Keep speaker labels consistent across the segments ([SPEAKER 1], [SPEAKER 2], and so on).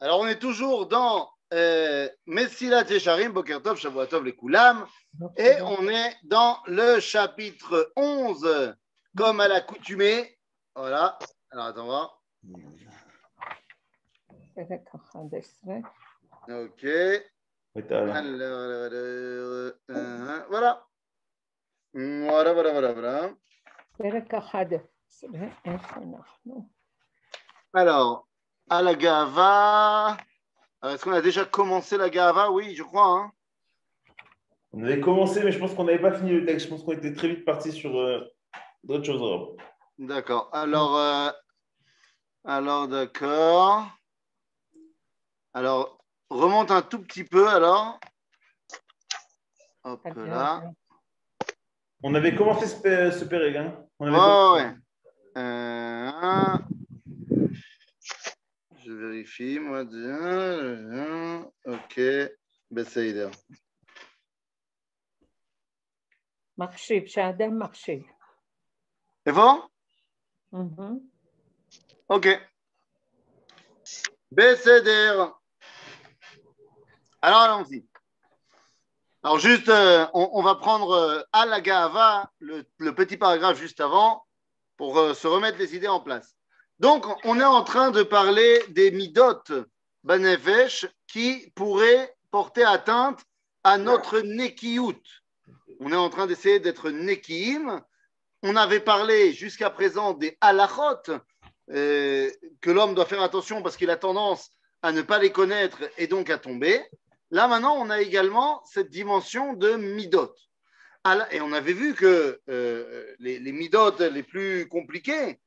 [SPEAKER 1] Alors, on est toujours dans Messilat Yesharim, Boker Tov, Shavua Tov, les Koulam, et on est dans le chapitre 11, comme à l'accoutumée. Voilà. Alors, attends, voir. Ok. Voilà. Voilà. Alors, à la Gava. Est-ce qu'on a déjà commencé la Gava? Oui, je crois. Hein.
[SPEAKER 2] On avait commencé, mais je pense qu'on n'avait pas fini le texte. Je pense qu'on était très vite parti sur d'autres choses.
[SPEAKER 1] D'accord. Alors, d'accord. Alors, remonte un tout petit peu, alors. Hop là.
[SPEAKER 2] On avait commencé ce pérég, hein.
[SPEAKER 1] Ouais. Je vérifie, moi. Ok. בסדר.
[SPEAKER 3] מחשיב, שהאדם מחשיב.
[SPEAKER 1] איפה? Ok. בסדר. Alors, allons-y. Alors, juste, on va prendre à la Gava, le petit paragraphe juste avant, pour se remettre les idées en place. Donc, on est en train de parler des midot banefesh qui pourraient porter atteinte à notre nekiyut. On est en train d'essayer d'être nekiim. On avait parlé jusqu'à présent des halachot, que l'homme doit faire attention parce qu'il a tendance à ne pas les connaître et donc à tomber. Là, maintenant, on a également cette dimension de midot. Et on avait vu que les midot les plus compliqués,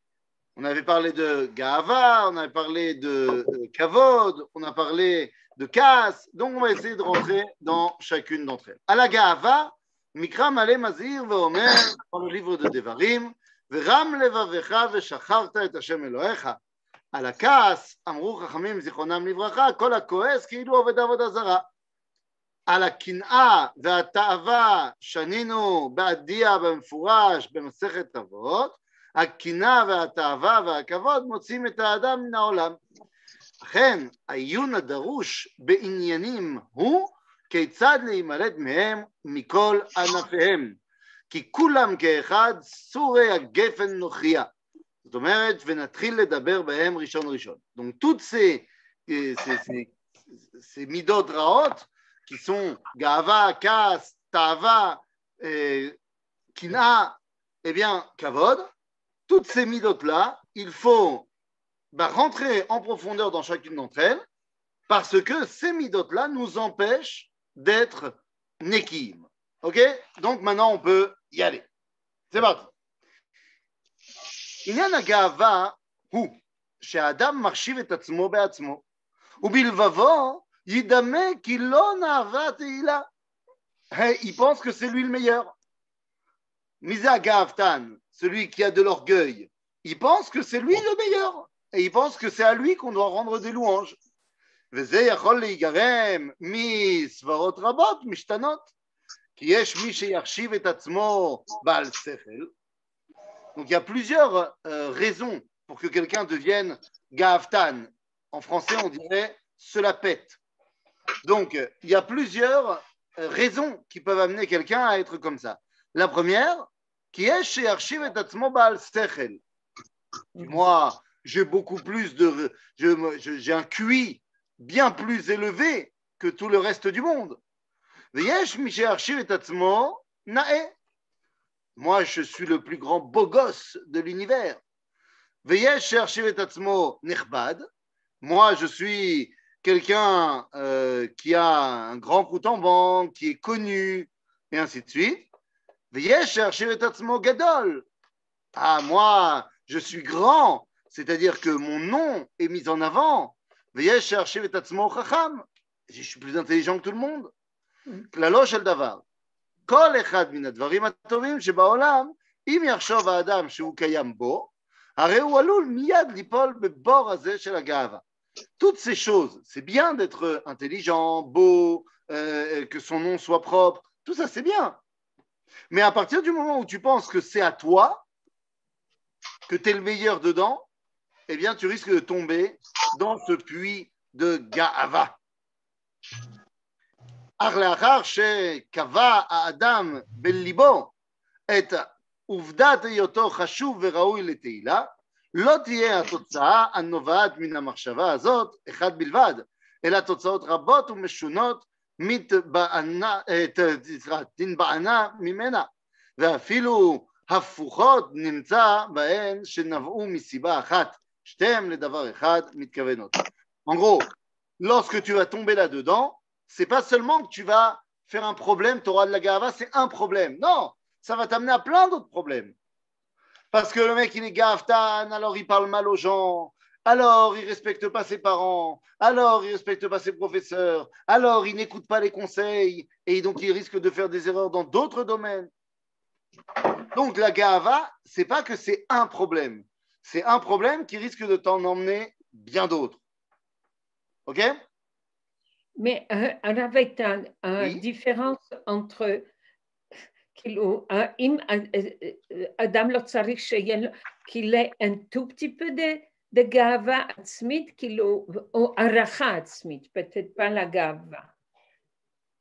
[SPEAKER 1] on avait parlé de Gahava, on avait parlé de Kavod, on a parlé de Kas. Donc, on va essayer de rentrer dans chacune d'entre elles. À la Gahava, Mikra Malé Mazir ve'omer, dans le livre de Devarim, Ve'ram levavecha ve'shacharta et Hashem Elohecha. על הכעס, אמרו חכמים זיכרונם לברכה, כל הכועס כאילו עובד עבודה זרה. על הקנאה והתאווה שנינו בעדיה במפורש במסכת אבות, הקנאה והתאווה והכבוד מוצאים את האדם מן העולם. אכן, העיון הדרוש בעניינים הוא כיצד להימלט מהם מכל ענפיהם, כי כולם כאחד סורי הגפן נוכריה. זאת אומרת, ונתחיל לדבר בהם ראשון. Donc, toutes ces midot raot, qui sont Gahava, Kas, Ta'ava, Kina, eh bien, Kavod, toutes ces midot-là, il faut rentrer en profondeur dans chacune d'entre elles, parce que ces midot-là nous empêchent d'être nekim. Ok? Donc, maintenant, on peut y aller. C'est parti. עניין הגאווה הוא שהאדם מחשיב את עצמו בעצמו ובלבבו ידמה כי לא נאווה תהילה. Il pense que c'est lui le meilleur. מי זה הגאוותן? Celui qui a de l'orgueil. Il pense que c'est lui le meilleur. Et il pense que c'est à lui qu'on doit rendre des louanges. וזה יכול להיגרם מסברות רבות משתנות. כי יש מי שיחשיב את עצמו בעל שכל. Donc, il y a plusieurs raisons pour que quelqu'un devienne Ga'aftan. En français, on dirait « cela pète ». Donc, il y a plusieurs raisons qui peuvent amener quelqu'un à être comme ça. La première, qui est chez Archiv et Tatsmo Baal Sechel. Moi, j'ai beaucoup plus de... J'ai un QI bien plus élevé que tout le reste du monde. V'yesh mi chez Archiv et Tatsmo Nae. Moi, je suis le plus grand beau gosse de l'univers. Veyesh chercher etatzmo nechbad. Moi, je suis quelqu'un qui a un grand compte en banque, qui est connu, et ainsi de suite. Veyesh chercher etatzmo gadol. Ah, moi, je suis grand, c'est-à-dire que mon nom est mis en avant. Veyesh chercher etatzmo chacham. Je suis plus intelligent que tout le monde. Klalo shel davar. כל אחד מן הדברים הטובים שבעולם, אם יחשוב האדם שהוא קיים בו, הרי הוא עלול מיד ליפול בבור הזה של הגאווה. Toutes ces choses, c'est bien d'être intelligent, beau, que son nom soit propre, tout ça c'est bien. Mais à partir du moment où tu penses que c'est à toi, que tu es le meilleur dedans, eh bien tu risques de tomber dans ce puits de Ga'ava. אך לאחר שקבע האדם בליבו את עובדת היותו חשוב וראוי לתהילה, לא תהיה התוצאה הנובעת מן המחשבה הזאת אחד בלבד, אלא תוצאות רבות ומשונות תנבענה ממנה, ואפילו הפוכות נמצא בהן שנבעו מסיבה אחת, שתיהן לדבר אחד מתכוונות. En gros, lorsque tu vas tomber là-dedans, c'est pas seulement que tu vas faire un problème, tu auras de la gava, c'est un problème. Non, ça va t'amener à plein d'autres problèmes. Parce que le mec, il est gaftan, alors il parle mal aux gens, alors il ne respecte pas ses parents, alors il ne respecte pas ses professeurs, alors il n'écoute pas les conseils, et donc il risque de faire des erreurs dans d'autres domaines. Donc la gava, c'est pas que c'est un problème, c'est un problème qui risque de t'en emmener bien d'autres. Ok?
[SPEAKER 3] Mais on avait une
[SPEAKER 1] Oui.
[SPEAKER 3] différence entre כאילו, אם אדם לא צריך qu'il ait un tout petit peu de גאווה עצמית, כאילו, או הערכה עצמית, peut-être pas la גאווה.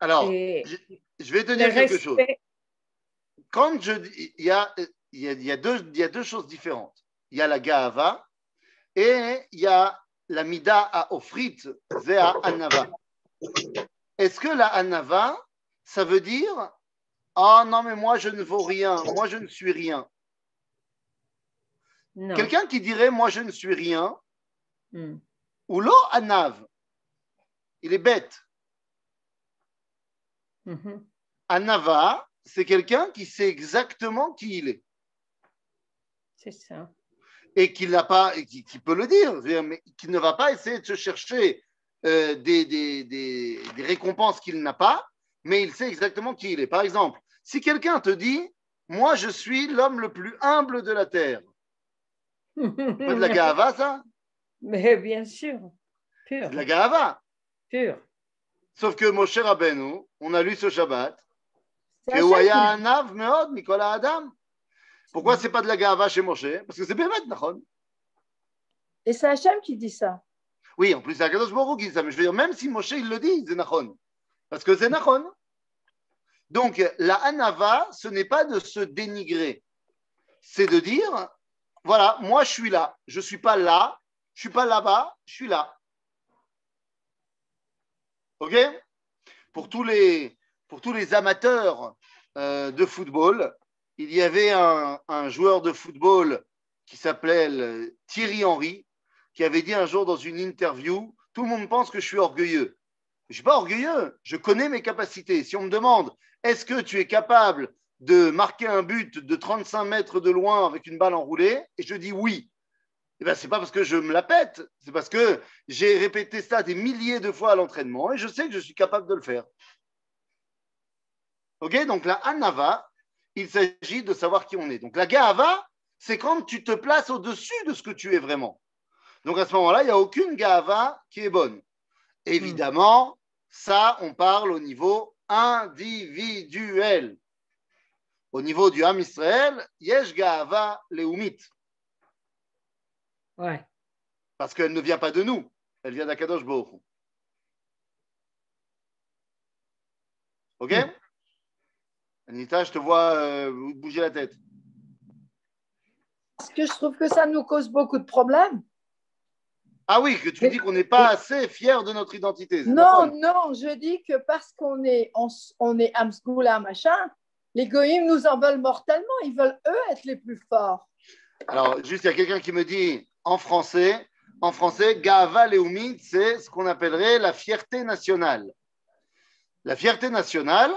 [SPEAKER 1] Alors, je vais te dire quelque chose. Quand il y a deux choses différentes. Il y a la ga'ava et il y a la mida à ofrit, c'est à anava. Est-ce que la anava, ça veut dire ah non, mais moi je ne vaux rien, moi je ne suis rien?
[SPEAKER 3] Non.
[SPEAKER 1] Quelqu'un qui dirait moi je ne suis rien, ou lo anav, il est bête. Anava, c'est quelqu'un qui sait exactement qui il est.
[SPEAKER 3] C'est ça.
[SPEAKER 1] Et qui l'a pas, qui peut le dire, mais qui ne va pas essayer de se chercher des récompenses qu'il n'a pas, mais il sait exactement qui il est. Par exemple, si quelqu'un te dit moi je suis l'homme le plus humble de la terre, c'est pas de la ga'ava ça?
[SPEAKER 3] Mais bien sûr, pur.
[SPEAKER 1] C'est de la ga'ava.
[SPEAKER 3] Pur.
[SPEAKER 1] Sauf que Moshe Rabbeinu, on a lu ce Shabbat, que Ouaya Anav Meod Mikola Adam. Pourquoi c'est pas de la ga'ava chez Moshe? Parce que c'est Bémet, Nachon.
[SPEAKER 4] Et c'est Hachem qui dit ça.
[SPEAKER 1] Oui, en plus c'est Akadosh Baruch Hu qui dit ça, mais je veux dire, même si Moshe il le dit, c'est Nachon. Parce que c'est Nachon. Donc la Anava, ce n'est pas de se dénigrer, c'est de dire, voilà, moi je suis là, je ne suis pas là, je ne suis pas là-bas, je suis là. Ok? Pour tous les amateurs de football, il y avait un joueur de football qui s'appelait Thierry Henry, qui avait dit un jour dans une interview, tout le monde pense que je suis orgueilleux. Je ne suis pas orgueilleux, je connais mes capacités. Si on me demande, est-ce que tu es capable de marquer un but de 35 mètres de loin avec une balle enroulée? Et je dis oui. Eh bien, ce n'est pas parce que je me la pète, c'est parce que j'ai répété ça des milliers de fois à l'entraînement et je sais que je suis capable de le faire. Ok? Donc la Anava, il s'agit de savoir qui on est. Donc la Ga'ava, c'est quand tu te places au-dessus de ce que tu es vraiment. Donc à ce moment-là, il n'y a aucune Ga'ava qui est bonne. Évidemment, ça, on parle au niveau individuel. Au niveau du Ham Israël, yesh Ga'ava leumit.
[SPEAKER 3] Ouais.
[SPEAKER 1] Parce qu'elle ne vient pas de nous, elle vient d'Akadosh Baruch Hu. Ok? Anita, je te vois bouger la tête.
[SPEAKER 4] Parce que je trouve que ça nous cause beaucoup de problèmes.
[SPEAKER 1] Ah oui, que tu dis qu'on n'est pas assez fiers de notre identité.
[SPEAKER 4] Non, non, je dis que parce qu'on est Amsgoula, machin, les goïms nous en veulent mortellement. Ils veulent, eux, être les plus forts.
[SPEAKER 1] Alors, juste, il y a quelqu'un qui me dit, en français, Ga'ava Leumit, c'est ce qu'on appellerait la fierté nationale. La fierté nationale,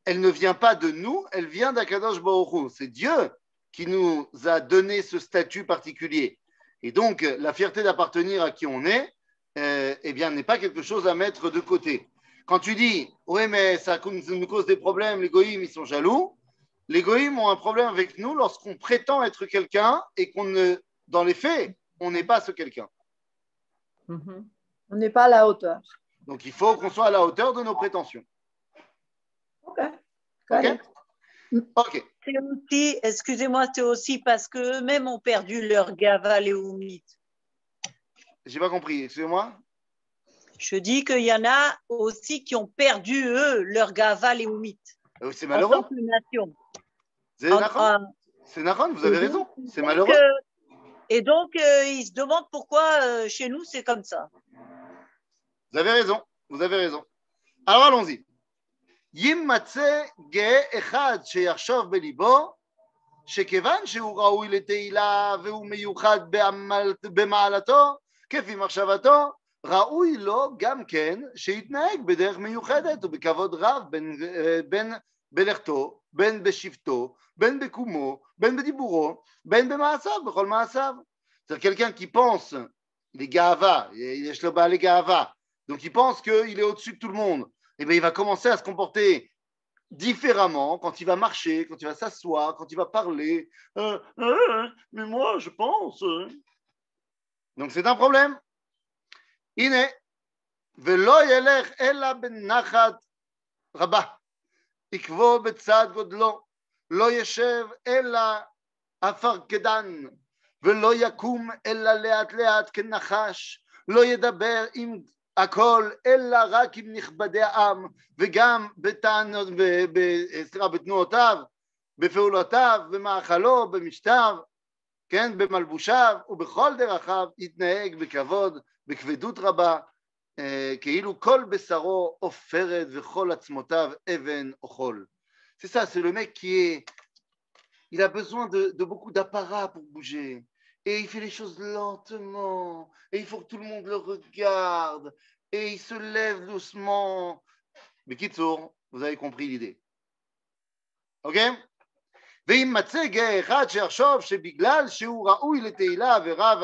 [SPEAKER 1] elle ne vient pas de nous, elle vient d'Akadosh Baruch Hu. C'est Dieu qui nous a donné ce statut particulier. Et donc, la fierté d'appartenir à qui on est, eh bien, n'est pas quelque chose à mettre de côté. Quand tu dis, oui, mais ça nous cause des problèmes, les goïms, ils sont jaloux, les goïms ont un problème avec nous lorsqu'on prétend être quelqu'un et qu'on ne, dans les faits, on n'est pas ce quelqu'un.
[SPEAKER 4] On n'est pas à la hauteur.
[SPEAKER 1] Donc, il faut qu'on soit à la hauteur de nos prétentions.
[SPEAKER 4] OK.
[SPEAKER 1] OK? OK.
[SPEAKER 5] C'est aussi, excusez-moi, c'est aussi parce qu'eux-mêmes ont perdu leur gava léoumite.
[SPEAKER 1] J'ai pas compris, excusez-moi.
[SPEAKER 5] Je dis qu'il y en a aussi qui ont perdu, eux, leur gava léoumite.
[SPEAKER 1] C'est
[SPEAKER 5] En
[SPEAKER 1] malheureux.
[SPEAKER 5] tant que nation.
[SPEAKER 1] C'est Nahon, vous avez raison. C'est malheureux.
[SPEAKER 5] Et donc, ils se demandent pourquoi chez nous, c'est comme ça.
[SPEAKER 1] Vous avez raison. Vous avez raison. Alors, allons-y. Yimmatze ge echad sheyachshov belibo, שכיוון שהוא ראוי לתהילה והוא מיוחד במעלתו, כפי מחשבתו, ראוי לו גם כן שיתנהג בדרך מיוחדת ובכבוד רב בין בלכתו, בין בשבתו, בין בקומו, בין בדיבורו, בין במעשיו, בכל מעשיו. C'est quelqu'un qui pense, il est gava, יש לו בעלי גאווה, donc il pense qu'il est au-dessus de tout le monde, et bien il va commencer à se comporter différemment quand il va marcher, quand il va s'asseoir, quand il va parler. Mais moi, je pense. Donc, c'est un problème. Ine, velo yelech ela ben nachat rabba, ikvo betzad godlo, lo yeshev ela afar kedan, velo yakum ela leat leat kenachash, lo yedaber im הכל, אלא רק עם נכבדי העם, וגם בתנועותיו, בפעולותיו, במאכלו, במשטר, כן, במלבושיו, ובכל דרכיו יתנהג בכבוד, בכבדות רבה, כאילו כל בשרו עופרת וכל עצמותיו אבן או חול. C'est ça, c'est le mec il a besoin de beaucoup d'apparat pour bouger. Et il fait les choses lentement, et il faut que tout le monde le regarde, et il se lève doucement. Mais Kitsour, vous avez compris l'idée. Ok? ואם מצא גאה אחד שיחשוב שבגלל שהוא ראוי לתהילה ורב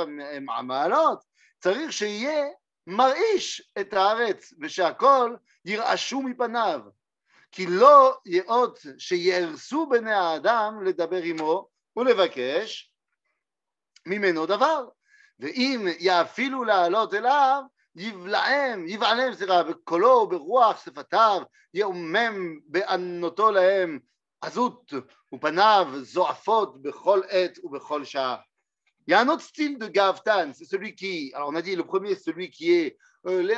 [SPEAKER 1] המעלות, צריך שיהיה מרעיש את הארץ, ושהכל ירעשו מפניו. כי לא יאות שיהרסו בני האדם לדבר עמו ולבקש ממנו דבר, ואם יאפילו לעלות אליו, יבעלם בקולו וברוח שפתיו, יאומם בענותו להם עזות, ופניו זועפות בכל עת ובכל שעה. Il y a un autre style de Gavtan, c'est celui qui, alors on a dit le premier, c'est celui qui est tout le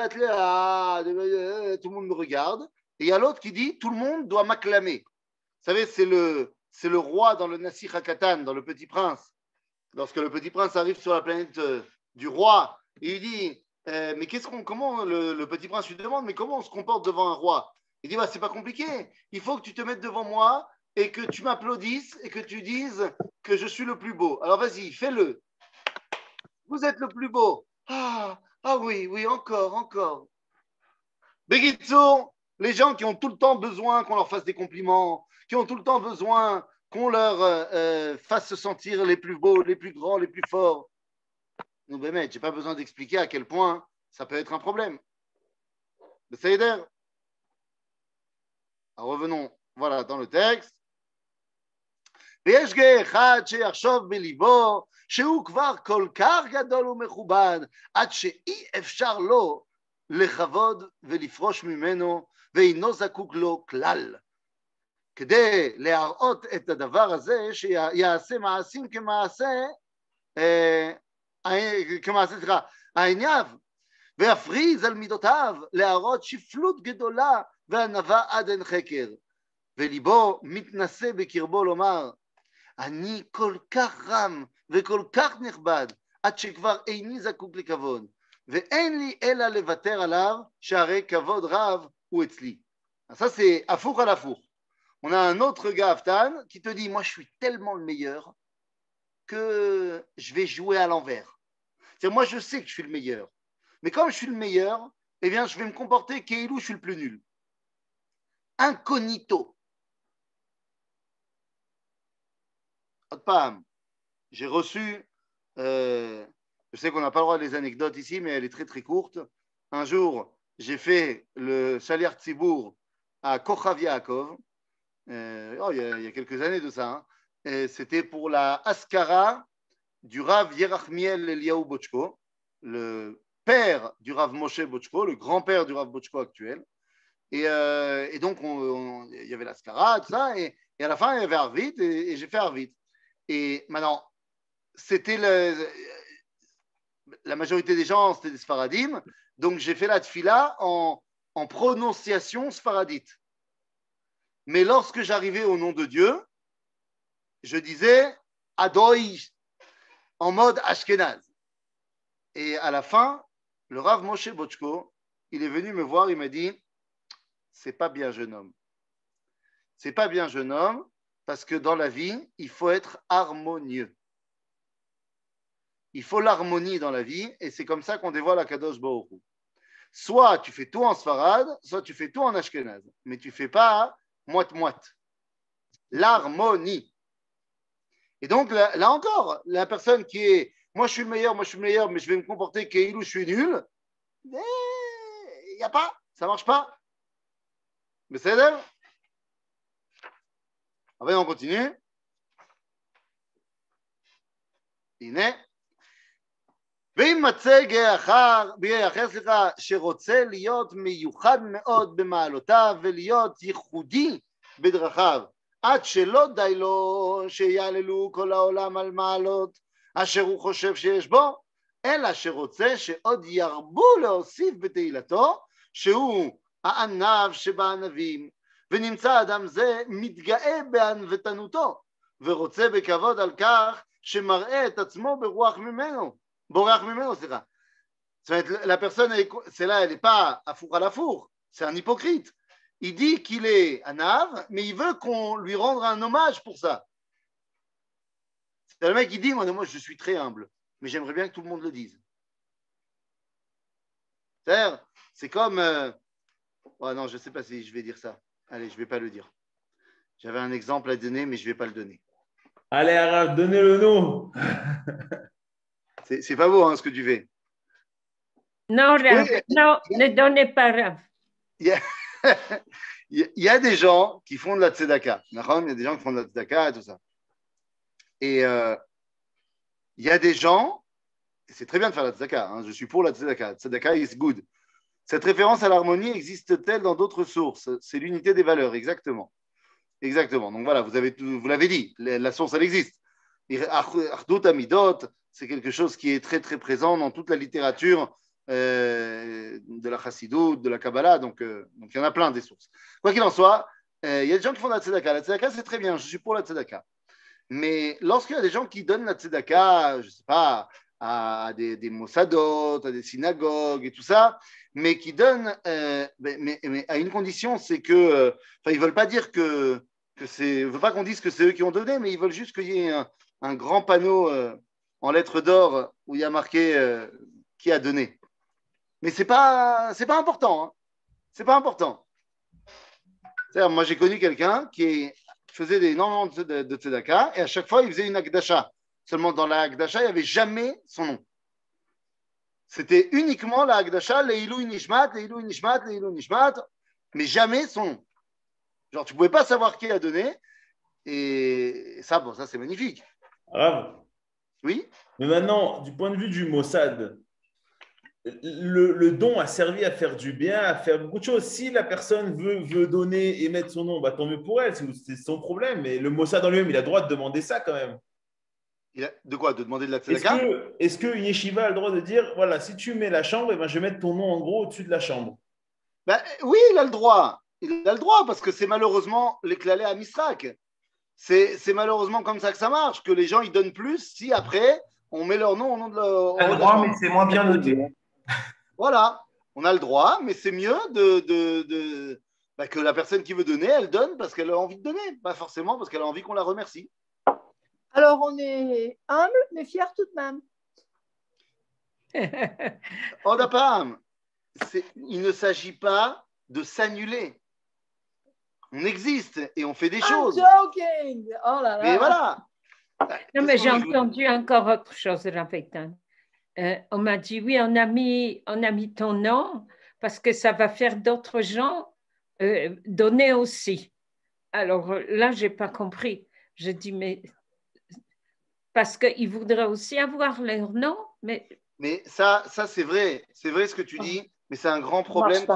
[SPEAKER 1] monde me regarde, et il y a l'autre qui dit tout le monde doit m'acclamer. Vous savez, c'est le roi dans le Nassir HaKatan, dans le Petit Prince. Lorsque le Petit Prince arrive sur la planète du roi, il dit mais comment le Petit Prince lui demande, mais comment on se comporte devant un roi? Il dit c'est pas compliqué, il faut que tu te mettes devant moi et que tu m'applaudisses et que tu dises que je suis le plus beau. Alors vas-y, fais-le. Vous êtes le plus beau. Ah oui, encore. Begitsu, les gens qui ont tout le temps besoin qu'on leur fasse des compliments, qui ont tout le temps besoin qu'on leur fasse se sentir les plus beaux, les plus grands, les plus forts. Non, mais mec, j'ai pas besoin d'expliquer à quel point ça peut être un problème. Ça aider. Alors revenons, voilà, dans le texte. ויש גאה אחד שיחשוב בליבו שהוא כבר כל כך גדול ומכובד עד שאי אפשר לו לכבוד ולפרוש ממנו ואינו זקוק לו כלל. כדי להראות את הדבר הזה שיעשה מעשים כמעשה העיניו ויפריז על מידותיו להראות שפלות גדולה וענווה עד אין חקר. וליבו מתנשא בקרבו לומר אני כל כך רם וכל כך נכבד עד שכבר איני זקוק לכבוד ואין לי אלא לוותר עליו שהרי כבוד רב הוא אצלי. אז ça c'est הפוך על הפוך. On a un autre Gavtan qui te dit moi je suis tellement le meilleur que je vais jouer à l'envers. C'est-à-dire moi je sais que je suis le meilleur, mais comme je suis le meilleur, eh bien je vais me comporter qu'Eilou je suis le plus nul. Incognito. J'ai reçu, je sais qu'on n'a pas le droit des anecdotes ici, mais elle est très très courte. Un jour, j'ai fait le Shaliach Tzibour à Kochav Yaakov, il y a quelques années de ça. C'était pour la Askara du Rav Yerachmiel Eliyahu Bochko, le père du Rav Moshe Bochko, le grand-père du Rav Bochko actuel. Et donc, il y avait l'Askara, tout ça, et à la fin, il y avait Arvit, et j'ai fait Arvit. Et maintenant, c'était la majorité des gens, c'était des Sfaradim, Donc, j'ai fait la tfila en prononciation sfaradite. Mais lorsque j'arrivais au nom de Dieu, je disais Adoy en mode Ashkenaz. Et à la fin, le Rav Moshe Bochko, il est venu me voir, il m'a dit c'est pas bien, jeune homme. C'est pas bien, jeune homme, parce que dans la vie, il faut être harmonieux. Il faut l'harmonie dans la vie, et c'est comme ça qu'on dévoile Akadosh Baruch Hu. Soit tu fais tout en Sfarad, soit tu fais tout en Ashkenaz, mais tu fais pas moite-moite. L'harmonie. Et donc, là encore, la personne qui est moi je suis le meilleur, mais je vais me comporter qu'Eilou, je suis nul, il n'y a pas, ça ne marche pas. Mais c'est d'elle. On continue. הנה. ואם מצא גר אחר, שרוצה להיות מיוחד מאוד במעלותיו ולהיות ייחודי בדרכיו, עד שלא די לו שיעללו כל העולם על מעלות אשר הוא חושב שיש בו, אלא שרוצה שעוד ירבו להוסיף בתהילתו, שהוא הענב שבענבים, ונמצא אדם זה מתגאה בענוותנותו, ורוצה בכבוד על כך שמראה את עצמו ברוח ממנו, בורח ממנו, סליחה. זאת אומרת, la personne, celle-là, elle n'est pas à four à la four, c'est un hypocrite. Il dit qu'il est un ave, mais il veut qu'on lui rende un hommage pour ça. C'est le mec qui dit, moi je suis très humble, mais j'aimerais bien que tout le monde le dise. C'est comme... Oh non, je ne sais pas si je vais dire ça. Allez, je ne vais pas le dire. J'avais un exemple à donner, mais je ne vais pas le donner.
[SPEAKER 2] Allez, Arabe, donnez le nom.
[SPEAKER 1] C'est pas beau, hein, ce que tu fais.
[SPEAKER 3] Non, Rav, non, ne donnez pas, Rav.
[SPEAKER 1] Il y a des gens qui font de la tzedaka. Il y a des gens qui font de la tzedaka et tout ça. Et il y a des gens, et c'est très bien de faire la tzedaka, hein, je suis pour la tzedaka. Tzedaka is good. Cette référence à l'harmonie existe-t-elle dans d'autres sources? C'est l'unité des valeurs, exactement. Exactement. Donc voilà, vous l'avez dit, la source, elle existe. Achdut Amidot, c'est quelque chose qui est très très présent dans toute la littérature de la Chassidut, de la Kabbalah, donc il y en a plein des sources. Quoi qu'il en soit, il y a des gens qui font de la tzedaka. La tzedaka, c'est très bien, je suis pour la tzedaka. Mais lorsqu'il y a des gens qui donnent la tzedaka, je ne sais pas, à des mossadot, à des synagogues et tout ça, mais qui donnent, mais à une condition, c'est que, ils ne veulent pas dire que c'est, ils veulent pas qu'on dise que c'est eux qui ont donné, mais ils veulent juste qu'il y ait un grand panneau en lettres d'or où il y a marqué qui a donné. Mais c'est pas important, hein. C'est pas important. C'est-à-dire, moi j'ai connu quelqu'un qui faisait énormément de tzedaka et à chaque fois il faisait une akdasha. Seulement dans la akdasha, il n'y avait jamais son nom. C'était uniquement la akdasha, leilou nishmat, leilou nishmat, leilou nishmat, mais jamais son nom. Genre, tu ne pouvais pas savoir qui a donné. Et ça, bon, ça c'est magnifique.
[SPEAKER 2] Rav.
[SPEAKER 1] Oui.
[SPEAKER 2] Mais maintenant, du point de vue du Mossad, le don a servi à faire du bien, à faire beaucoup de choses. Si la personne veut donner et mettre son nom, bah, tant mieux pour elle, c'est son problème. Mais le Mossad en lui-même, il a le droit de demander ça quand même.
[SPEAKER 1] De quoi? De demander de la tzedaka?
[SPEAKER 2] Est-ce qu'une yeshiva a le droit de dire, voilà, si tu mets la chambre, eh ben, je vais mettre ton nom en gros au-dessus de la chambre?
[SPEAKER 1] Ben, oui, il a le droit. Il a le droit parce que c'est malheureusement l'éclalet à Misrak. C'est malheureusement comme ça que ça marche, que les gens ils donnent plus si après on met leur nom au nom de
[SPEAKER 6] On a le droit, mais c'est moins bien noté.
[SPEAKER 1] Voilà, on a le droit, mais c'est mieux que la personne qui veut donner, elle donne parce qu'elle a envie de donner, pas forcément parce qu'elle a envie qu'on la remercie.
[SPEAKER 4] Alors, on est humble, mais fier tout de même.
[SPEAKER 1] Odapam, il ne s'agit pas de s'annuler. On existe et on fait des choses.
[SPEAKER 4] Joking! Oh là là.
[SPEAKER 1] Mais voilà.
[SPEAKER 3] Non, mais j'ai entendu encore autre chose, Raveitan. On m'a dit, oui, on a mis ton nom parce que ça va faire d'autres gens donner aussi. Alors là, je n'ai pas compris. Je dis, mais parce qu'ils voudraient aussi avoir leur nom. Mais
[SPEAKER 1] ça c'est vrai ce que tu dis, mais c'est un grand problème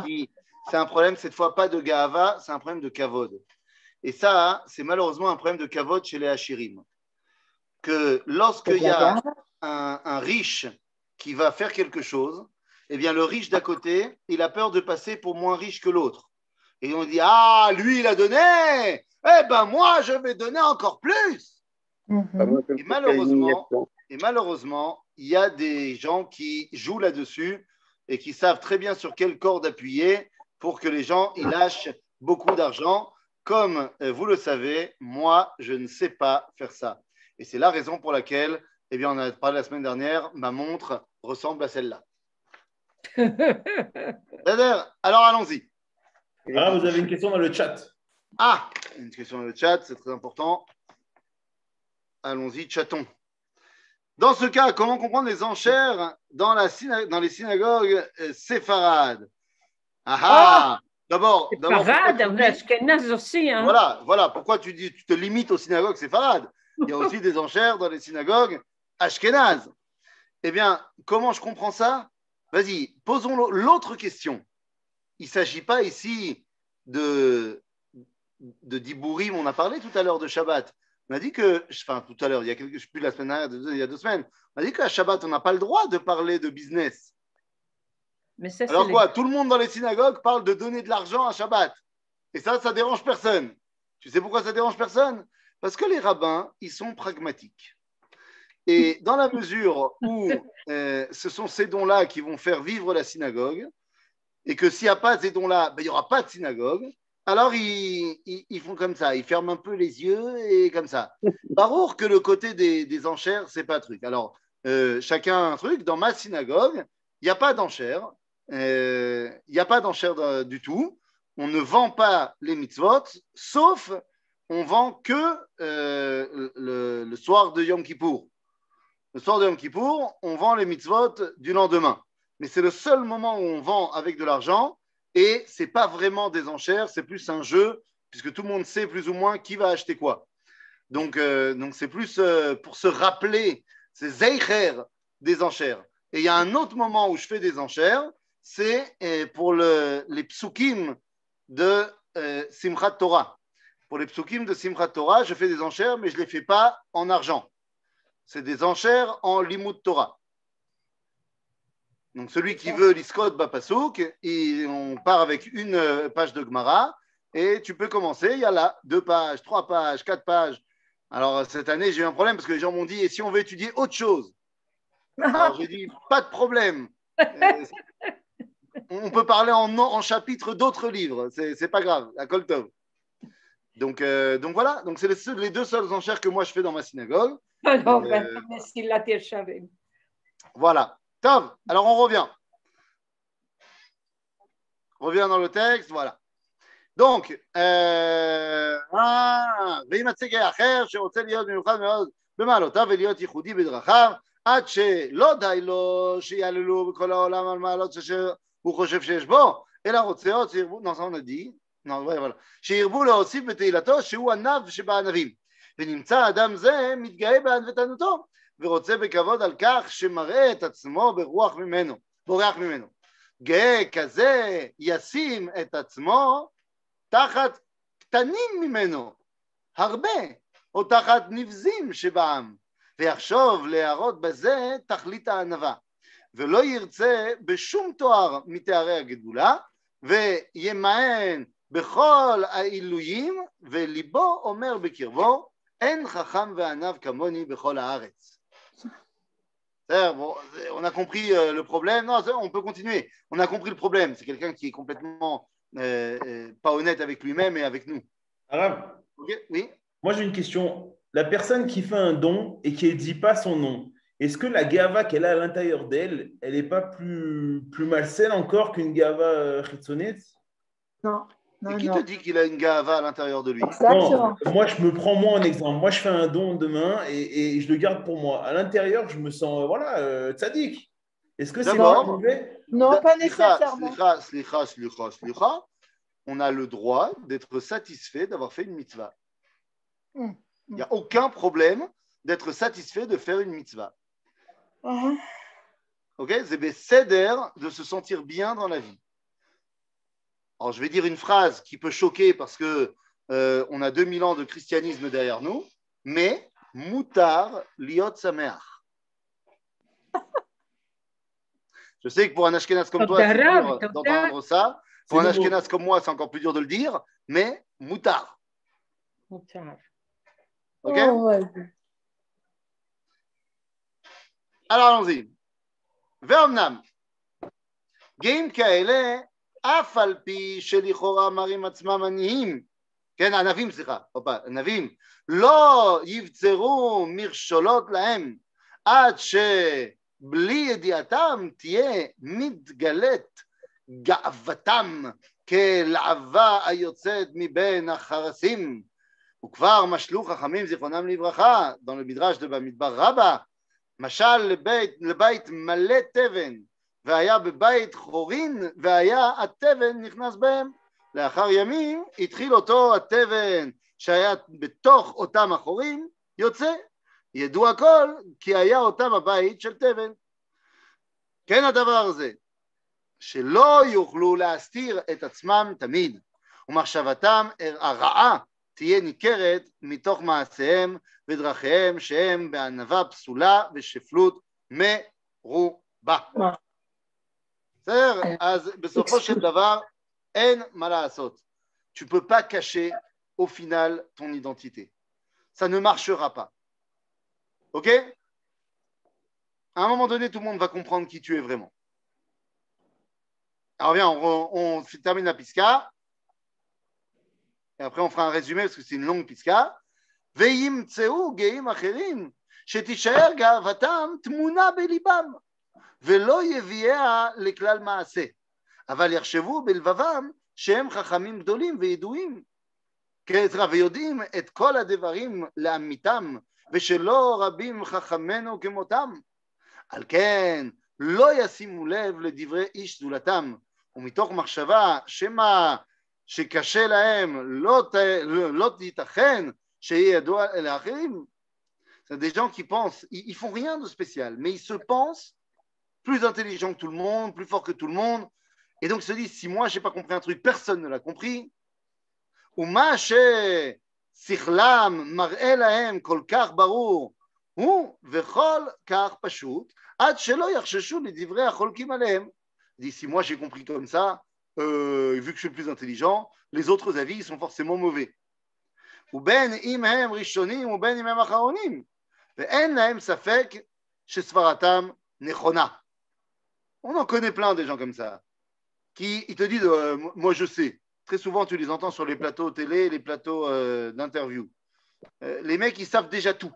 [SPEAKER 1] c'est un problème cette fois pas de Gahava, c'est un problème de Kavod. Et ça, c'est malheureusement un problème de Kavod chez les Hachirim. Que lorsqu'il y a un riche qui va faire quelque chose, eh bien, le riche d'à côté, il a peur de passer pour moins riche que l'autre. Et on dit, ah, lui, il a donné, eh ben, moi, je vais donner encore plus. Et malheureusement, il y a des gens qui jouent là-dessus et qui savent très bien sur quelle corde appuyer pour que les gens ils lâchent beaucoup d'argent. Comme vous le savez, moi, je ne sais pas faire ça. Et c'est la raison pour laquelle, eh bien, on a parlé la semaine dernière, ma montre ressemble à celle-là. Alors, allons-y.
[SPEAKER 2] Ah, vous avez une question dans le chat.
[SPEAKER 1] Ah, une question dans le chat, c'est très important. Allons-y, chatons. Dans ce cas, comment comprendre les enchères dans les synagogues séfarades? D'abord,
[SPEAKER 3] Séfarades, Ashkenaz aussi. Hein.
[SPEAKER 1] Voilà, pourquoi tu te limites aux synagogues séfarades? Il y a aussi des enchères dans les synagogues ashkénazes. Eh bien, comment je comprends ça? Vas-y, posons l'autre question. Il ne s'agit pas ici de Dibourim, on a parlé tout à l'heure de Shabbat. On a dit que, enfin tout à l'heure, il y a quelques, je ne sais plus la semaine dernière, il y a 2 semaines, on a dit qu'à Shabbat, on n'a pas le droit de parler de business.
[SPEAKER 3] Mais ça,
[SPEAKER 1] alors quoi, tout le monde dans les synagogues parle de donner de l'argent à Shabbat. Et ça dérange personne. Tu sais pourquoi ça dérange personne? Parce que les rabbins, ils sont pragmatiques. Et dans la mesure où ce sont ces dons-là qui vont faire vivre la synagogue, et que s'il n'y a pas ces dons-là, ben, il n'y aura pas de synagogue, alors ils font comme ça, ils ferment un peu les yeux et comme ça. Barour que le côté des enchères, c'est pas un truc. Alors, chacun un truc, dans ma synagogue, il n'y a pas d'enchères, du tout. On ne vend pas les mitzvot, sauf on vend que le soir de Yom Kippour. Le soir de Yom Kippour, on vend les mitzvot du lendemain. Mais c'est le seul moment où on vend avec de l'argent et ce n'est pas vraiment des enchères, c'est plus un jeu puisque tout le monde sait plus ou moins qui va acheter quoi. Donc c'est plus pour se rappeler, c'est zeicher des enchères. Et il y a un autre moment où je fais des enchères, c'est pour les psukim de Simchat Torah. Pour les psukim de Simchat Torah, je fais des enchères, mais je ne les fais pas en argent. C'est des enchères en limud Torah. Donc, celui qui veut l'Iskot Bapasuk, on part avec une page de Gemara et tu peux commencer. Il y a là 2 pages, 3 pages, 4 pages. Alors, cette année, j'ai eu un problème parce que les gens m'ont dit et si on veut étudier autre chose? Alors, j'ai dit pas de problème. On peut parler en chapitre d'autres livres. C'est pas grave. La Kol Tov. Donc voilà. Donc, c'est les 2 seules enchères que moi je fais dans ma synagogue. Voilà. Tov, alors on revient. On revient dans le texte, voilà. Donc, ואם מצגה אחר שרוצה להיות מיוחד מאוד במעלותיו ולהיות ייחודי בדרכיו, עד שלא די לו שיעללו בכל העולם על מעלות שהוא חושב שיש בו, אלא רוצה עוד שירבו, non, ça on a dit, non, voilà, שירבו להוסיף בתהילתו שהוא ענב שבענבים, ונמצא אדם זה מתגאה בענוותנותו, ורוצה בכבוד על כך שמראה את עצמו בורח ממנו. גאה כזה ישים את עצמו תחת קטנים ממנו, הרבה, או תחת נבזים שבעם, ויחשוב להראות בזה תכלית הענווה, ולא ירצה בשום תואר מתארי הגדולה, וימאן בכל העילויים, וליבו אומר בקרבו, אין חכם וענב כמוני בכל הארץ. Bon, on a compris le problème. Non, on peut continuer. On a compris le problème. C'est quelqu'un qui est complètement pas honnête avec lui-même et avec nous.
[SPEAKER 2] Arabe.
[SPEAKER 1] Okay, oui.
[SPEAKER 2] Moi, j'ai une question. La personne qui fait un don et qui ne dit pas son nom, est-ce que la gava qu'elle a à l'intérieur d'elle, elle n'est pas plus malsaine encore qu'une gava chitsonette?
[SPEAKER 4] Non.
[SPEAKER 1] Et qui te dit qu'il a une gava à l'intérieur de lui?
[SPEAKER 4] Exactement.
[SPEAKER 2] Non, moi, je me prends moi en exemple. Moi, je fais un don demain et je le garde pour moi. À l'intérieur, je me sens, tzaddik. Est-ce que c'est mauvais?
[SPEAKER 4] Non, pas nécessairement.
[SPEAKER 1] Slicha. On a le droit d'être satisfait d'avoir fait une mitzvah. Il n'y a aucun problème d'être satisfait de faire une mitzvah. Ok? C'est besséder de se sentir bien dans la vie. Alors, je vais dire une phrase qui peut choquer parce que on a 2000 ans de christianisme derrière nous, mais mutar liot sameach. Je sais que pour un Ashkenaz comme toi, c'est dur d'entendre ça. Pour un Ashkenaz comme moi, c'est encore plus dur de le dire, mais moutard.
[SPEAKER 3] Moutar.
[SPEAKER 1] Ok?
[SPEAKER 4] Oh, ouais.
[SPEAKER 1] Alors allons-y. ואומנם, גאים כאלה, אף על פי שלכאורה מראים עצמם עניים, כן, ענבים, סליחה, ענבים, לא יבצרו מכשולות להם, עד שבלי ידיעתם תהיה מתגלית גאוותם כלהבה היוצאת מבין החרסים. וכבר משלו חכמים זיכרונם לברכה, dans le midrash de במדבר רבה, משל לבית מלא תבן, והיה בבית חורין, והיה התבן נכנס בהם. לאחר ימים התחיל אותו התבן שהיה בתוך אותם החורים, יוצא. ידעו הכל, כי היה אותם הבית של תבן. כן הדבר הזה, שלא יוכלו להסתיר את עצמם תמיד, ומחשבתם הרעה תהיה ניכרת מתוך מעשיהם ודרכיהם שהם בענווה פסולה ושפלות מרובה. בסדר? אז בסופו של דבר אין מה לעשות. Tu peux pas cacher au final ton identité. Ça ne marchera pas. Ok? À un moment donné, tout le monde va comprendre qui tu es vraiment. Alors viens, on termine la pisca. Et après, on fera un résumé parce que c'est une longue pisca. וימצאו גאים אחרים שתישאר גאוותם תמונה בליבם ולא יביאה לכלל מעשה, אבל יחשבו בלבבם שהם חכמים גדולים וידועים, ויודעים את כל הדברים לאמיתם, ושלא רבים חכמינו כמותם. על כן לא ישימו לב לדברי איש זולתם, ומתוך מחשבה שמה שקשה להם לא ייתכן שיהיה ידוע לאחרים. C'est des gens qui pensent, ils font rien de spécial, mais ils se pensent plus intelligents que tout le monde, plus forts que tout le monde, et donc ils se disent, si moi je n'ai pas compris un truc, personne ne l'a compris. ומה ששכלם מראה להם כל כך ברור, הוא וכל כך פשוט, עד שלא יחששו לדברי החולקים עליהם. Il dit, si moi j'ai compris comme ça, vu que je suis le plus intelligent, les autres avis ils sont forcément mauvais. ובין אם הם ראשונים ובין אם הם אחרונים, ואין להם ספק שסברתם נכונה. On en connaît plein des gens comme ça, qui ils te disent moi je sais. Très souvent tu les entends sur les plateaux télé, les plateaux d'interview. Les mecs ils savent déjà tout.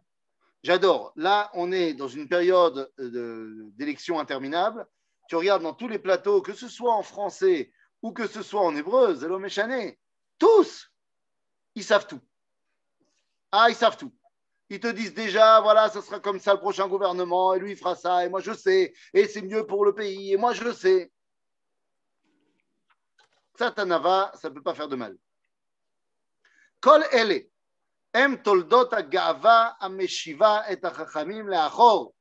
[SPEAKER 1] J'adore. Là on est dans une période d'élection interminable. Tu regardes dans tous les plateaux, que ce soit en français ou que ce soit en hébreu, Zelo Meshane, tous ils savent tout. Ah, ils savent tout. Ils te disent déjà, voilà, ce sera comme ça le prochain gouvernement, et lui il fera ça, et moi je sais, et c'est mieux pour le pays, et moi je sais. Ça, Tanava, ça ne peut pas faire de mal. Kol ele, em toldot ha'ga'ava ha'meshiva et ha'chachamim le'achor,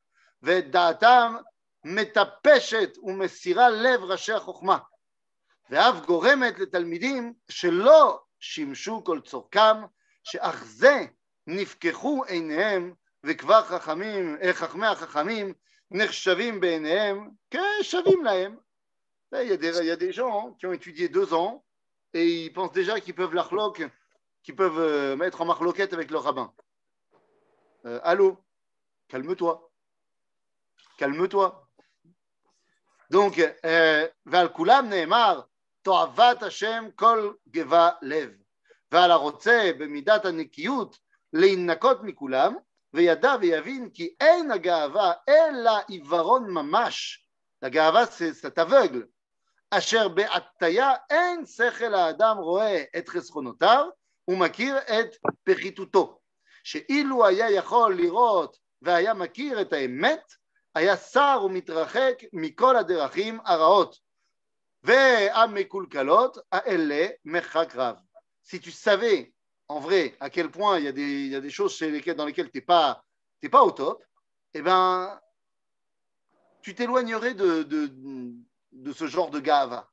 [SPEAKER 1] ve'et da'atam metapeshet u'mesira lev rashi ha'chokhma, ve'av goremet letalmidim shelo shimshu kol tzorkam, שאך זה נפקחו עיניהם וכבר חכמי החכמים נחשבים בעיניהם כשווים להם. Il y a des gens qui ont étudié 2 ans et ils pensent déjà qu'ils peuvent qu'ils peuvent mettre en marloquette avec leur rabbin. Allô, calme-toi. Calme-toi. Donc, ועל כולם נאמר, תועבת השם כל גבה לב. ועל הרוצה במידת הנקיות להינקות מכולם, וידע ויבין כי אין הגאווה אלא עיוורון ממש. הגאווה c'est aveugle. אשר בהטיה אין שכל האדם רואה את חסכונותיו ומכיר את פחיתותו. שאילו היה יכול לראות והיה מכיר את האמת, היה שר ומתרחק מכל הדרכים הרעות והמקולקלות האלה מרחק רב. Si tu savais en vrai à quel point il y a des choses dans lesquelles tu n'es pas au top, eh ben, tu t'éloignerais de ce genre de gava.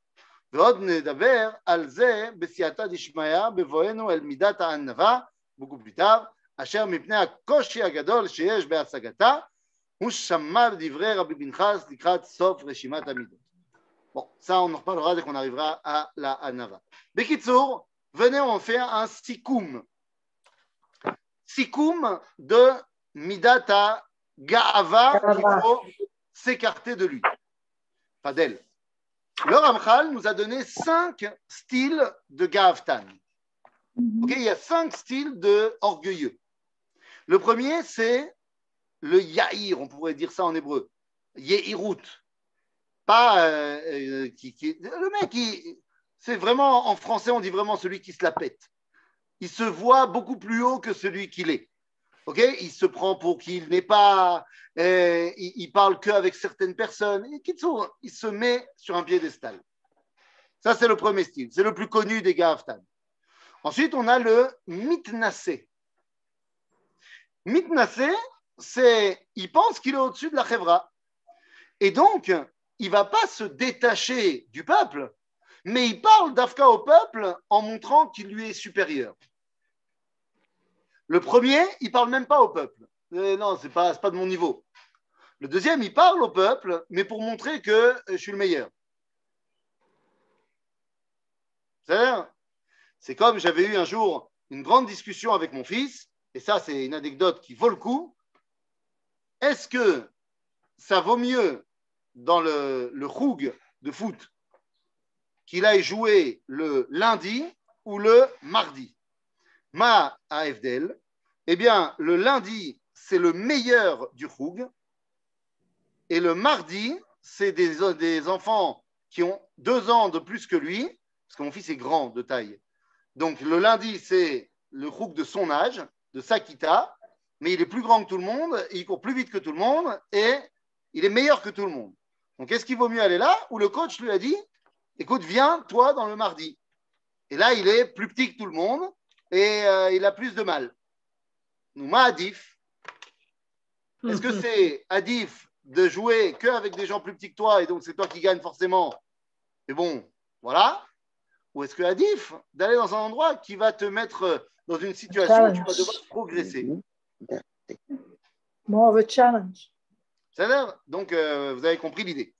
[SPEAKER 1] ועוד נדבר על זה בסייעתא דשמיא בבואנו אל מידת הענווה beaucoup plus tard, אשר מפני הקושי הגדול שיש בהשגתה הוא שמע בדברי רבי פנחס לקראת סוף רשימת המידות. Bon, ça, on en reparlera dès qu'on arrivera à la Hanava. Bekitsour, venez, on fait un sikoum. Sikoum de Midata Ga'ava, qu'il faut s'écarter de lui. Pas d'elle. Le Ramchal nous a donné 5 styles de Ga'avtan. Okay, il y a 5 styles de orgueilleux. Le premier, c'est le Yahir, on pourrait dire ça en hébreu. Yehirut. Pas le mec, c'est vraiment, en français, on dit vraiment celui qui se la pète. Il se voit beaucoup plus haut que celui qu'il est. Okay, il se prend pour qu'il n'est pas, il parle qu'avec certaines personnes. Et il se met sur un piédestal. Ça, c'est le premier style. C'est le plus connu des Ga'avtan. Ensuite, on a le mitnassé. Mitnassé, c'est, il pense qu'il est au-dessus de la chevra. Et donc, il ne va pas se détacher du peuple, mais il parle d'Afka au peuple en montrant qu'il lui est supérieur. Le premier, il ne parle même pas au peuple. Non, ce n'est pas de mon niveau. Le deuxième, il parle au peuple, mais pour montrer que je suis le meilleur. C'est comme j'avais eu un jour une grande discussion avec mon fils, et ça, c'est une anecdote qui vaut le coup. Est-ce que ça vaut mieux dans le choug de foot qu'il aille jouer le lundi ou le mardi? Ma AFDL, eh bien, le lundi, c'est le meilleur du choug, et le mardi, c'est des enfants qui ont 2 ans de plus que lui, parce que mon fils est grand de taille. Donc, le lundi, c'est le choug de son âge, de Sakita, mais il est plus grand que tout le monde, il court plus vite que tout le monde, et il est meilleur que tout le monde. Donc, est-ce qu'il vaut mieux aller là, où le coach lui a dit, écoute, viens, toi, dans le mardi. Et là, il est plus petit que tout le monde, et il a plus de mal. Nouma Adif. Est-ce que c'est Adif de jouer qu'avec des gens plus petits que toi, et donc c'est toi qui gagne forcément? Et bon, voilà. Ou est-ce que Adif d'aller dans un endroit qui va te mettre dans une situation où tu vas devoir progresser?
[SPEAKER 4] More of a challenge.
[SPEAKER 1] C'est-à-dire, donc, vous avez compris l'idée.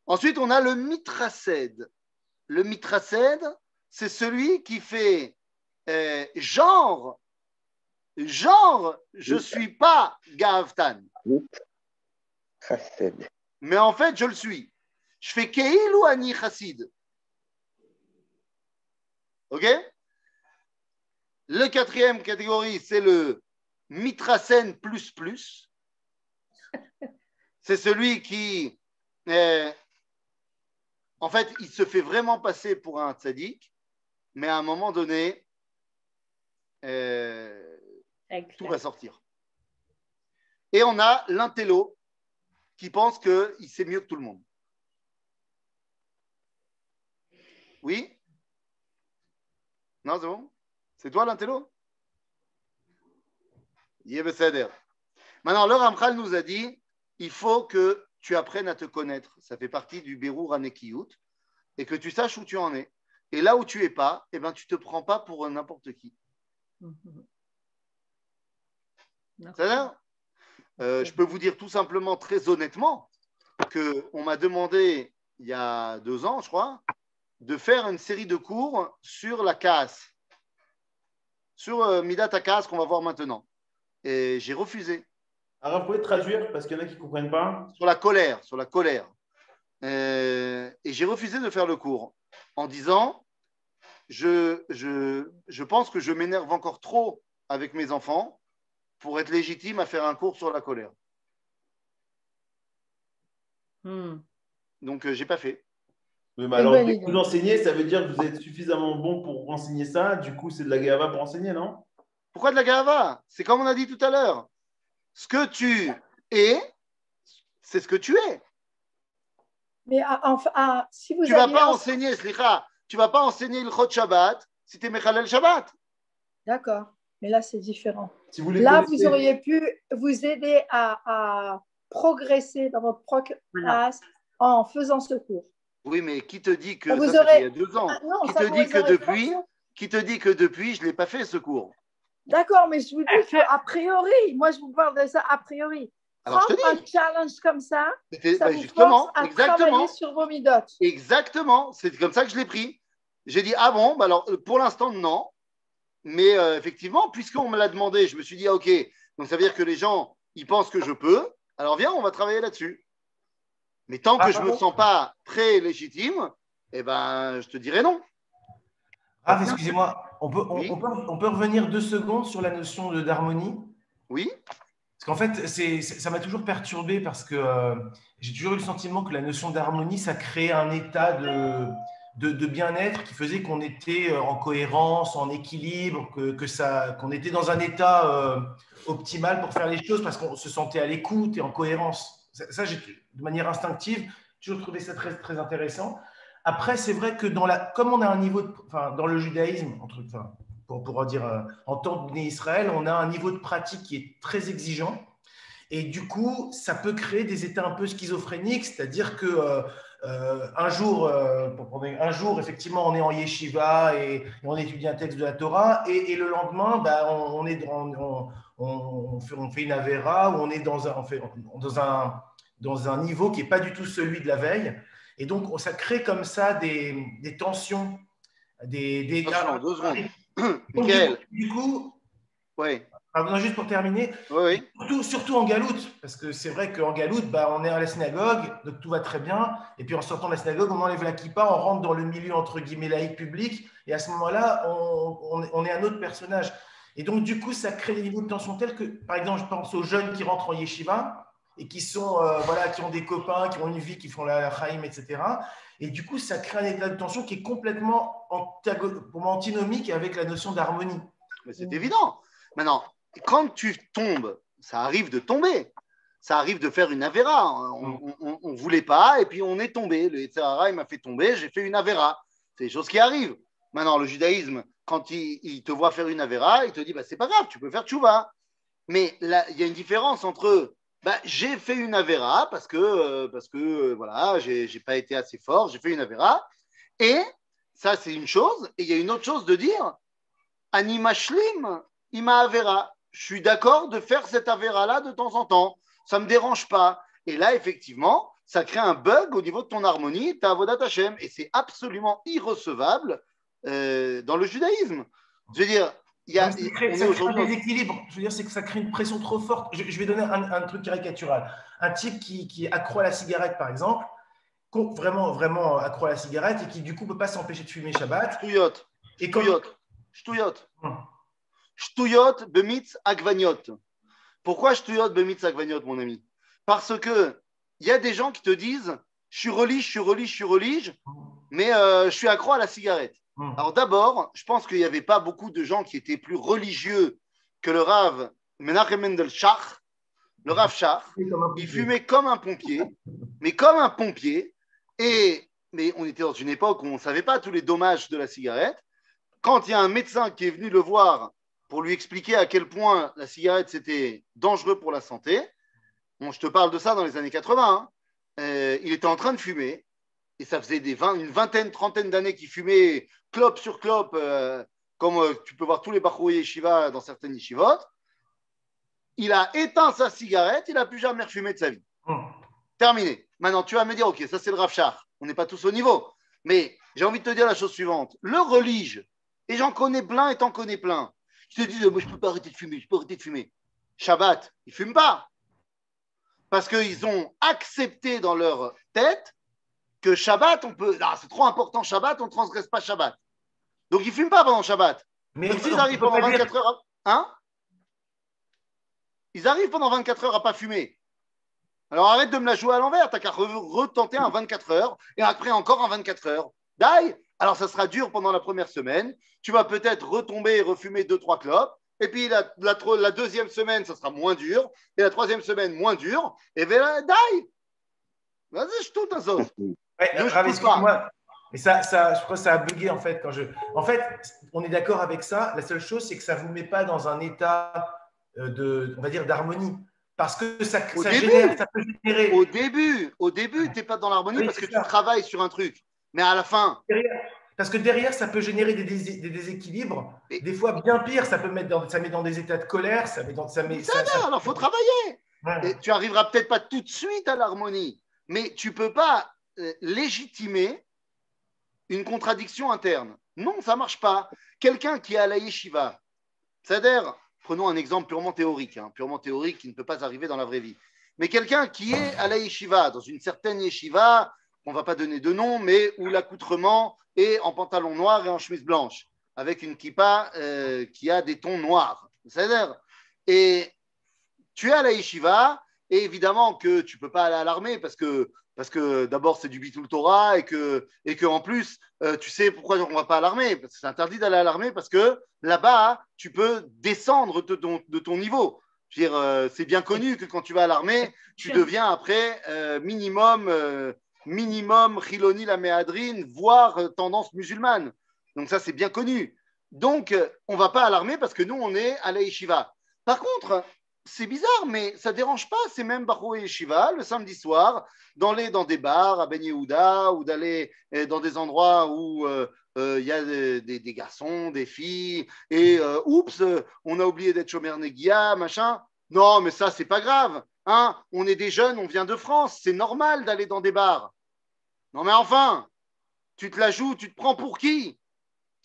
[SPEAKER 1] Ensuite, on a le mitracède. Le mitracède, c'est celui qui fait genre, je ne suis pas Ga'avtan. Mais en fait, je le suis. Je fais Keil ou Ani Chassid. OK? Le 4e catégorie, c'est le mitracène plus plus. C'est celui qui, en fait, il se fait vraiment passer pour un tzaddik, mais à un moment donné, tout va sortir. Et on a l'intello qui pense qu'il sait mieux que tout le monde. Oui? Non, c'est bon? C'est toi l'intello? Yébesséder. Maintenant, le Ramchal nous a dit, il faut que tu apprennes à te connaître. Ça fait partie du Berur Hanekiyut, et que tu saches où tu en es. Et là où tu n'es pas, eh ben, tu ne te prends pas pour n'importe qui. C'est-à-dire, je peux vous dire tout simplement, très honnêtement, qu'on m'a demandé, il y a 2 ans, je crois, de faire une série de cours sur la casse, sur Midat HaKaas qu'on va voir maintenant. Et j'ai refusé.
[SPEAKER 2] Alors, vous pouvez traduire parce qu'il y en a qui ne comprennent pas.
[SPEAKER 1] Sur la colère, sur la colère. Et j'ai refusé de faire le cours en disant, je pense que je m'énerve encore trop avec mes enfants pour être légitime à faire un cours sur la colère. Donc, je n'ai pas fait.
[SPEAKER 2] Oui, mais alors, dès que vous enseignez, ça veut dire que vous êtes suffisamment bon pour enseigner ça. Du coup, c'est de la gaava pour enseigner, non?
[SPEAKER 1] Pourquoi de la gaava? C'est comme on a dit tout à l'heure. Ce que tu es, c'est ce que tu es.
[SPEAKER 4] Mais si vous
[SPEAKER 1] tu ne vas pas enseigner, Slicha, tu ne vas pas enseigner le Chod Shabbat si tu es Mechalel Shabbat.
[SPEAKER 4] D'accord, mais là, c'est différent.
[SPEAKER 2] Si vous
[SPEAKER 4] là, vous auriez pu vous aider à progresser dans votre classe en faisant ce cours.
[SPEAKER 1] Oui, mais qui te dit que
[SPEAKER 4] ça
[SPEAKER 1] c'était il y a 2 ans?
[SPEAKER 4] Non,
[SPEAKER 1] qui te dit que depuis, je ne l'ai pas fait ce cours?
[SPEAKER 4] D'accord, mais je vous dis qu'a priori, moi je vous parle de ça a priori.
[SPEAKER 1] Alors, je
[SPEAKER 4] prendre
[SPEAKER 1] te dis.
[SPEAKER 4] un challenge comme ça,
[SPEAKER 1] C'était-
[SPEAKER 4] ça
[SPEAKER 1] bah,
[SPEAKER 4] vous
[SPEAKER 1] justement,
[SPEAKER 4] force à
[SPEAKER 1] exactement.
[SPEAKER 4] travailler sur vos midotes.
[SPEAKER 1] Exactement. C'est comme ça que je l'ai pris. J'ai dit, ah bon, bah alors pour l'instant, non. Mais effectivement, puisqu'on me l'a demandé, je me suis dit, ah, ok, donc ça veut dire que les gens, ils pensent que je peux. Alors viens, on va travailler là-dessus. Mais tant que je ne me sens pas très légitime, eh ben, je te dirai non.
[SPEAKER 6] Rav, excusez-moi,
[SPEAKER 1] Oui.
[SPEAKER 6] on peut revenir 2 secondes sur la notion d'harmonie?
[SPEAKER 1] Oui.
[SPEAKER 6] Parce qu'en fait, ça m'a toujours perturbé parce que j'ai toujours eu le sentiment que la notion d'harmonie, ça créait un état de bien-être qui faisait qu'on était en cohérence, en équilibre, qu'on était dans un état optimal pour faire les choses parce qu'on se sentait à l'écoute et en cohérence. Ça, de manière instinctive, j'ai toujours trouvé ça très, très intéressant. Après, c'est vrai que comme on a un niveau, dans le judaïsme, pour dire en tant que Bnei Israël, on a un niveau de pratique qui est très exigeant. Et du coup, ça peut créer des états un peu schizophréniques, c'est-à-dire que un jour, effectivement, on est en yeshiva et on étudie un texte de la Torah, et le lendemain, bah, on fait une avéra, ou on est dans un niveau qui n'est pas du tout celui de la veille. Et donc, ça crée comme ça des tensions.
[SPEAKER 1] Attention, 2 secondes.
[SPEAKER 6] Donc,
[SPEAKER 1] Michael.
[SPEAKER 6] du coup,
[SPEAKER 1] Oui.
[SPEAKER 6] non, juste pour terminer,
[SPEAKER 1] Oui, oui.
[SPEAKER 6] surtout en galoute, parce que c'est vrai qu'en galoute, bah, on est à la synagogue, donc tout va très bien, et puis en sortant de la synagogue, on enlève la kippa, on rentre dans le milieu entre guillemets laïque public, et à ce moment-là, on est un autre personnage. Et donc, du coup, ça crée des niveaux de tension tels que, par exemple, je pense aux jeunes qui rentrent en yeshiva et qui sont, qui ont des copains, qui ont une vie, qui font la chaim, etc. Et du coup, ça crée un état de tension qui est complètement antinomique avec la notion d'harmonie.
[SPEAKER 1] Mais c'est évident. Maintenant, quand tu tombes, ça arrive de tomber. Ça arrive de faire une avéra. On ne voulait pas et puis on est tombé. Le Yetzirah, il m'a fait tomber, j'ai fait une avéra. C'est des choses qui arrivent. Maintenant, le judaïsme, quand il te voit faire une avéra, il te dit, bah, c'est pas grave, tu peux faire tchouva. Mais là, il y a une différence entre, bah, j'ai fait une avéra parce que voilà, j'ai pas été assez fort, j'ai fait une avéra. Et ça, c'est une chose. Et il y a une autre chose de dire, Anima Shlim, Ima Avera. Je suis d'accord de faire cette Avera-là de temps en temps. Ça ne me dérange pas. Et là, effectivement, ça crée un bug au niveau de ton harmonie, ta Avodat Hashem. Et c'est absolument irrecevable dans le judaïsme. Je veux dire,
[SPEAKER 6] ça crée un déséquilibre. Je veux dire, c'est que ça crée une pression trop forte. Je vais donner un truc caricatural. Un type qui accroît la cigarette, par exemple, vraiment, vraiment accro à la cigarette et qui, du coup, ne peut pas s'empêcher de fumer Shabbat.
[SPEAKER 1] Shtouyot.
[SPEAKER 6] Et
[SPEAKER 1] Shtouyot. Shtouyot bemitz agvaniot. Pourquoi Shtouyot bemitz agvaniot, mon ami? Parce que il y a des gens qui te disent je suis relige, mais je suis accro à la cigarette. Alors d'abord, je pense qu'il n'y avait pas beaucoup de gens qui étaient plus religieux que le Rav Menachem Mendel Shach, le Rav Shach. Il fumait comme un pompier, mais comme un pompier. Mais on était dans une époque où on ne savait pas tous les dommages de la cigarette. Quand il y a un médecin qui est venu le voir pour lui expliquer à quel point la cigarette c'était dangereux pour la santé, bon, je te parle de ça dans les années 80, il était en train de fumer, et ça faisait une vingtaine, trentaine d'années qu'il fumait clope sur clope, comme tu peux voir tous les bachouïs yeshiva dans certaines yeshivot. Il a éteint sa cigarette, il n'a plus jamais refumé de sa vie. Terminé. Maintenant, tu vas me dire, ok, ça c'est le Rav Shach, on n'est pas tous au niveau, mais j'ai envie de te dire la chose suivante. Le relige, et j'en connais plein et t'en connais plein, qui te disent, moi je ne peux pas arrêter de fumer, Shabbat, ils ne fument pas. Parce qu'ils ont accepté dans leur tête que Shabbat, c'est trop important Shabbat, on ne transgresse pas Shabbat. Donc ils ne fument pas pendant Shabbat.
[SPEAKER 6] Mais
[SPEAKER 1] donc s'ils arrivent pendant 24 heures, ils arrivent pendant 24 heures à ne pas fumer. Alors arrête de me la jouer à l'envers, t'as qu'à retenter un 24 heures et après encore un 24 heures. D'ailleurs, alors ça sera dur pendant la première semaine, tu vas peut-être retomber et refumer 2-3 clopes, et puis la deuxième semaine, ça sera moins dur, et la troisième semaine, moins dur, et bien, vas-y, je tout un sauce.
[SPEAKER 6] Excuse-moi, mais ça, je crois que ça a bugué en fait. En fait, on est d'accord avec ça, la seule chose, c'est que ça ne vous met pas dans un état on va dire, d'harmonie. Parce que ça peut générer.
[SPEAKER 1] Au début, tu n'es pas dans l'harmonie parce que tu travailles sur un truc. Mais à la fin.
[SPEAKER 6] Parce que derrière, ça peut générer des déséquilibres. Des fois, bien pire, ça met dans des états de colère.
[SPEAKER 1] Alors, il faut travailler.
[SPEAKER 6] Ouais.
[SPEAKER 1] Et tu arriveras peut-être pas tout de suite à l'harmonie, mais tu peux pas légitimer une contradiction interne. Non, ça marche pas. Quelqu'un qui est à la yeshiva, c'est-à-dire, prenons un exemple purement théorique, qui ne peut pas arriver dans la vraie vie. Mais quelqu'un qui est à la yeshiva, dans une certaine yeshiva, on ne va pas donner de nom, mais où l'accoutrement est en pantalon noir et en chemise blanche, avec une kippa qui a des tons noirs. C'est-à-dire, et tu es à la yeshiva, et évidemment que tu ne peux pas aller à l'armée parce que d'abord c'est du bitul Torah et que en plus tu sais pourquoi on ne va pas à l'armée, parce que c'est interdit d'aller à l'armée parce que là-bas tu peux descendre de ton niveau. Je veux dire, c'est bien connu que quand tu vas à l'armée, tu deviens après minimum Chiloni la méadrine, voire tendance musulmane. Donc ça c'est bien connu. Donc on ne va pas à l'armée parce que nous on est à la yeshiva. Par contre, c'est bizarre, mais ça ne dérange pas ces mêmes Bahou et Yeshiva le samedi soir d'aller dans des bars à Ben Yehuda ou d'aller dans des endroits où y a des garçons, des filles, et oups, on a oublié d'être Shomer Negia, machin. Non, mais ça, c'est pas grave. Hein, on est des jeunes, on vient de France, c'est normal d'aller dans des bars. Non, mais enfin, tu te la joues, tu te prends pour qui?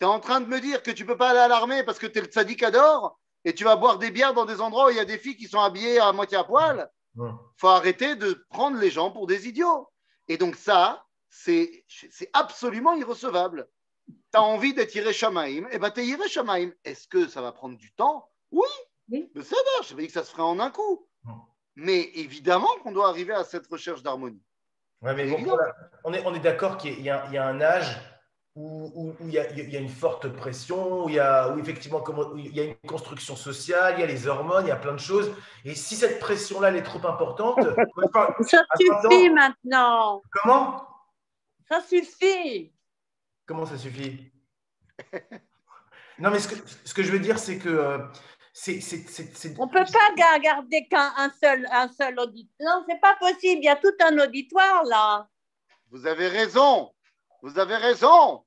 [SPEAKER 1] Tu es en train de me dire que tu ne peux pas aller à l'armée parce que tu es le tzaddik Ador et tu vas boire des bières dans des endroits où il y a des filles qui sont habillées à moitié à poil. Il faut arrêter de prendre les gens pour des idiots. Et donc ça, c'est absolument irrecevable. Tu as envie d'être Yireh Shamaim, et bien tu es Yireh Shamaim. Est-ce que ça va prendre du temps? Oui,
[SPEAKER 3] Oui.
[SPEAKER 1] mais ça va, je savais que ça se ferait en un coup. Mais évidemment qu'on doit arriver à cette recherche d'harmonie.
[SPEAKER 6] Ouais, mais bon, voilà. On est d'accord qu'il y a un âge où il y a une forte pression, où effectivement où il y a une construction sociale, il y a les hormones, il y a plein de choses. Et si cette pression-là elle est trop importante,
[SPEAKER 5] Ça suffit maintenant.
[SPEAKER 6] Comment?
[SPEAKER 5] Ça suffit.
[SPEAKER 6] Comment ça suffit? Non, mais ce que je veux dire, c'est que
[SPEAKER 5] on ne peut pas garder qu'un seul auditoire. Non, c'est pas possible. Il y a tout un auditoire là.
[SPEAKER 1] Vous avez raison. Vous avez raison.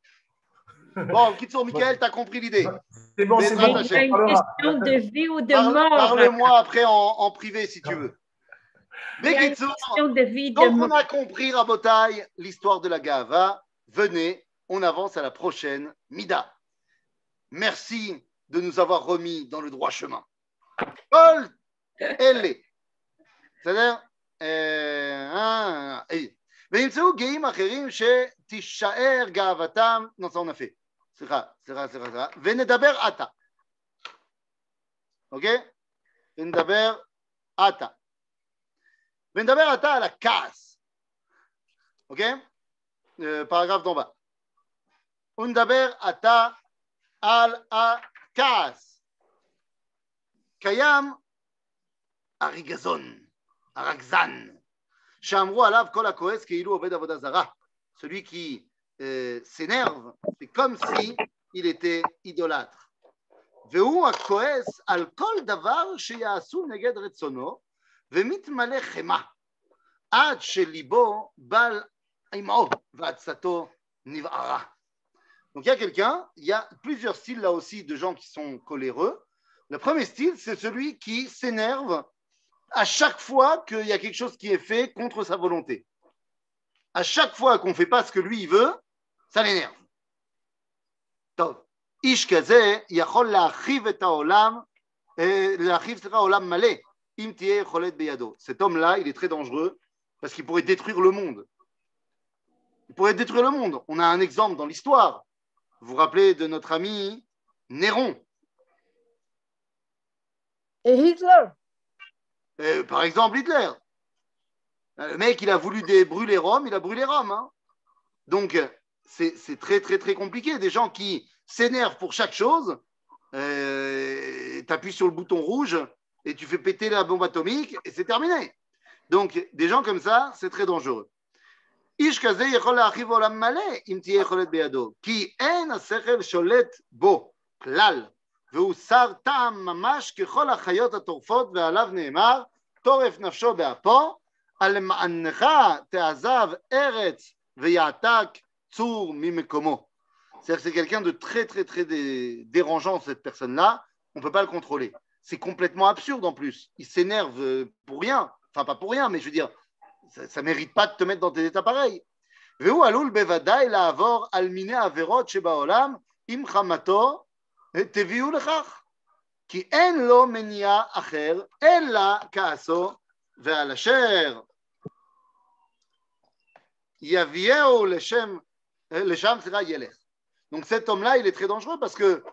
[SPEAKER 1] Bon, Kitsour, Michael, tu as compris l'idée.
[SPEAKER 6] C'est bon, c'est bon.
[SPEAKER 3] Il y a une question de vie ou de mort.
[SPEAKER 1] Parle-moi après en privé si tu veux.
[SPEAKER 3] Il y a une question de vie, de
[SPEAKER 1] donc
[SPEAKER 3] mort.
[SPEAKER 1] on a compris, Rabotai, l'histoire de la Gava. Venez, on avance à la prochaine Mida. Merci de nous avoir remis dans le droit chemin. Paul, elle. C'est-à-dire, ונמצאו גאים אחרים שתישאר גאוותם, non, ça on a fait. סליחה. ונדבר עתה. אוקיי? ונדבר עתה על הכעס. אוקיי? פרגרף d'en bas. ונדבר עתה על הכעס. קיים הריגזון, הרגזן. שאמרו עליו כל הכועס כאילו עובד עבודה זרה. Celui qui s'énerve, c'est comme si il était idolâtre. והוא הכועס על כל דבר שיעשו נגד רצונו ומתמלא חמה עד שליבו בל עמעו ועצתו נבערה. Donc il y a plusieurs styles là aussi de gens qui sont coléreux. Le premier style, c'est celui qui s'énerve à chaque fois qu'il y a quelque chose qui est fait contre sa volonté. À chaque fois qu'on ne fait pas ce que lui il veut, ça l'énerve. איש כזה יכול להרחיב את העולם, להרחיב עולם מלא, אם תהיה יכולת בידו. Cet homme-là, il est très dangereux parce qu'il pourrait détruire le monde. Il pourrait détruire le monde. On a un exemple dans l'histoire. Vous vous rappelez de notre ami Néron.
[SPEAKER 4] Et Hitler.
[SPEAKER 1] Par exemple, Hitler. Le mec, il a voulu brûler Rome, il a brûlé Rome. Hein. Donc, c'est très, très, très compliqué. Des gens qui s'énervent pour chaque chose, tu appuies sur le bouton rouge et tu fais péter la bombe atomique et c'est terminé. Donc, des gens comme ça, c'est très dangereux. איש כזה יכול להרחיב עולם מלא אם תהיה יכולת בידו, כי אין השכל שולט בו כלל, והוא שר טעם ממש ככל החיות הטורפות, ועליו נאמר, טורף נפשו באפו, על למענך תעזב ארץ ויעתק צור ממקומו. C'est-à-dire que c'est quelqu'un de très, très, très dérangeant, cette personne-là. On ne peut pas le contrôler. c'est complètement absurde en plus. Il s'énerve pour rien. Enfin, pas pour rien, mais je veux dire, ça ne mérite pas de te mettre dans des états pareils. והוא עלול בוודאי לעבור על מיני עבירות שבעולם, אם חמתו תביאו לכך. כי אין לו מניע אחר, אלא כעסו, ועל אשר יביאו לשם ילך. Donc cet homme-là, il est très dangereux parce que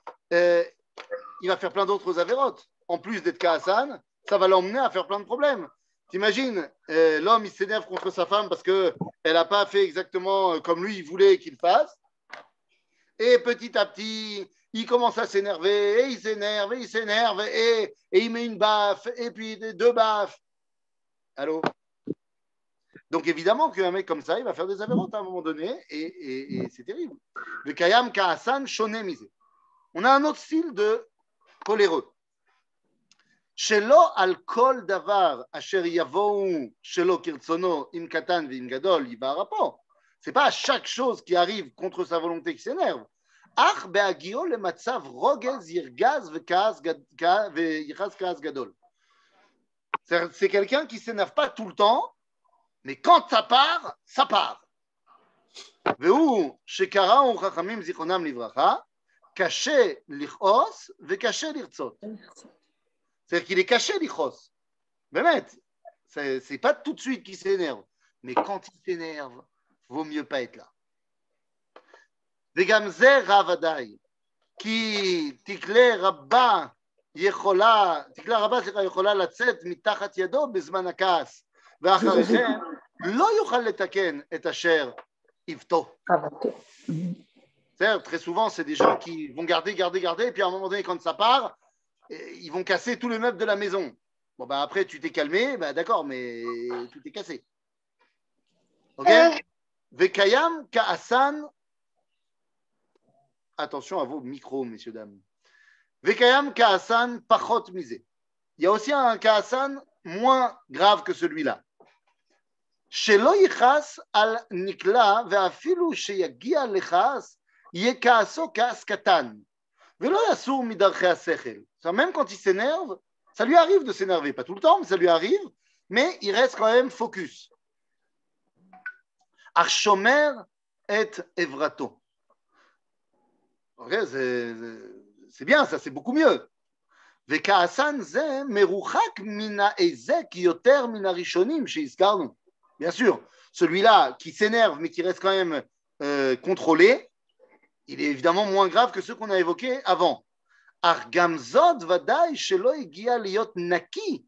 [SPEAKER 1] il va faire plein d'autres avérotes. En plus d'être Ka'asan, ça va l'emmener à faire plein de problèmes. T'imagines, l'homme, il s'énerve contre sa femme parce qu'elle n'a pas fait exactement comme lui, il voulait qu'il fasse. Et petit à petit, il commence à s'énerver, et il s'énerve, et il s'énerve, et il met une baffe, et puis deux baffes. Allô? Donc évidemment qu'un mec comme ça, il va faire des avérotes à un moment donné, et c'est terrible. Le Kayam Ka'asan Shoné Misé. On a un autre style de coléreux. שלא על כל דבר אשר יבואו שלא כרצונו עם קטן ועם גדול יבער אפו. C'est pas à chaque chose qui arrive contre sa volonté qui s'énerve. אך בהגיעו למצב רוגז ירגז ויכעס כעס גדול. C'est quelqu'un qui s'énerve pas tout le temps, mais quand ça part, ça part. והוא שקראו חכמים זיכרונם לברכה, קשה לכעוס וקשה לרצות. C'est-à-dire qu'il est caché, l'Ichos. Mais c'est pas tout de suite qu'il s'énerve. Mais quand il s'énerve, vaut mieux pas être là. וגם זה רב ודאי, כי תקלה רבה יכולה לצאת מתחת ידו בזמן הכעס, ואחרי כן לא יוכל לתקן את אשר עיוותו. C'est-à-dire, très souvent, c'est des gens qui vont garder, et puis à un moment donné, quand ça part, ils vont casser tous les meubles de la maison. Bon, bah après, tu t'es calmé, bah d'accord, mais tout est cassé. Ok? Vekayam Ka'asan. Attention à vos micros, messieurs, dames. Vekayam Ka'asan Pachot Misé. Il y a aussi un Ka'asan moins grave que celui-là. Shelo yichas al nikla ve'afilu sheyagia lechas yeh ka'aso ka'as katan. Velo yasur midarchei hasechel. Même quand il s'énerve, ça lui arrive de s'énerver, pas tout le temps, mais ça lui arrive, mais il reste quand même focus. Arshomer et evrato. Okay, c'est bien, ça c'est beaucoup mieux. וכעסן זה מרוחק מן ההיזק יותר מן הראשונים שהזכרנו. Bien sûr, celui-là qui s'énerve mais qui reste quand même contrôlé, il est évidemment moins grave que ceux qu'on a évoqués avant. אך גם זאת ודאי שלא הגיע להיות נקי,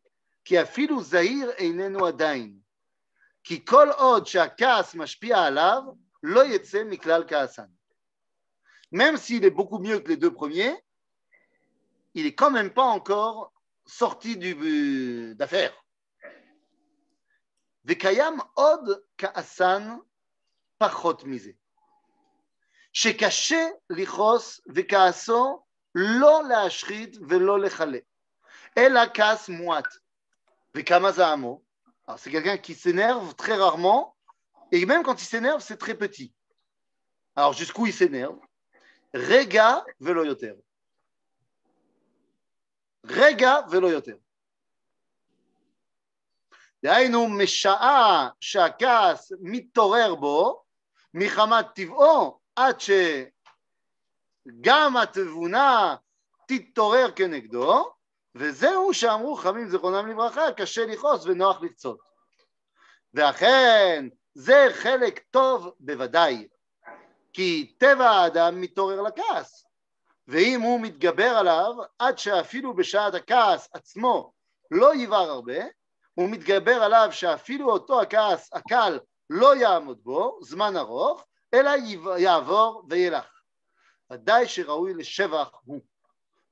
[SPEAKER 1] כי אפילו זהיר איננו עדיין. כי כל עוד שהכעס משפיע עליו, לא יצא מכלל כעסן. Même s'il est beaucoup mieux que les deux premiers, il n'est quand même pas encore sorti d'affaire. וקיים עוד כעסן פחות מזה. שקשה לכעוס וכעסו לא להשחית ולא לכלה, אלא כעס מועט. וכמה זה עמו? Alors, c'est quelqu'un qui s'énerve très rarement, et même quand il s'énerve, c'est très petit. Alors, jusqu'où il s'énerve? Rega velo yoter. Rega velo yoter. דהיינו, משעה שהכעס מתעורר בו, מחמת טבעו, עד שגם התבונה תתעורר כנגדו, וזהו שאמרו חכמים זיכרונם לברכה, קשה לכעוס ונוח לקצות. ואכן, זה חלק טוב בוודאי, כי טבע האדם מתעורר לכעס, ואם הוא מתגבר עליו, עד שאפילו בשעת הכעס עצמו לא יבער הרבה, הוא מתגבר עליו שאפילו אותו הכעס הקל לא יעמוד בו זמן ארוך, אלא יעבור וילך. ודאי שראוי לשבח הוא.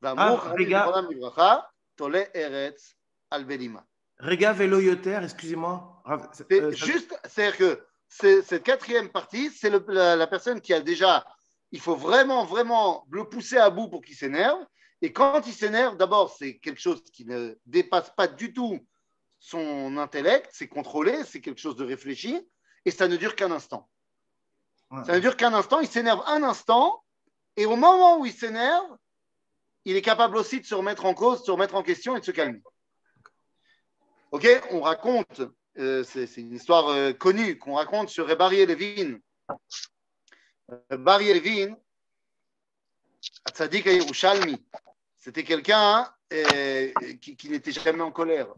[SPEAKER 1] ואמרו חכמים זיכרונם לברכה, תולה ארץ על בלימה.
[SPEAKER 6] Rega velo yoter, excusez-moi.
[SPEAKER 1] C'est juste, c'est-à-dire que cette quatrième partie, c'est la personne qui a déjà, il faut vraiment le pousser à bout pour qu'il s'énerve. Et quand il s'énerve, d'abord, c'est quelque chose qui ne dépasse pas du tout son intellect, c'est contrôlé, c'est quelque chose de réfléchi, et ça ne dure qu'un instant. Ouais. Ça ne dure qu'un instant, il s'énerve un instant, et au moment où il s'énerve, il est capable aussi de se remettre en cause, de se remettre en question et de se calmer. Ok, on raconte, c'est une histoire connue qu'on raconte sur Rebbe Levin. Rebbe Levin, Tzadik Yerushalmi, c'était quelqu'un qui n'était jamais en colère,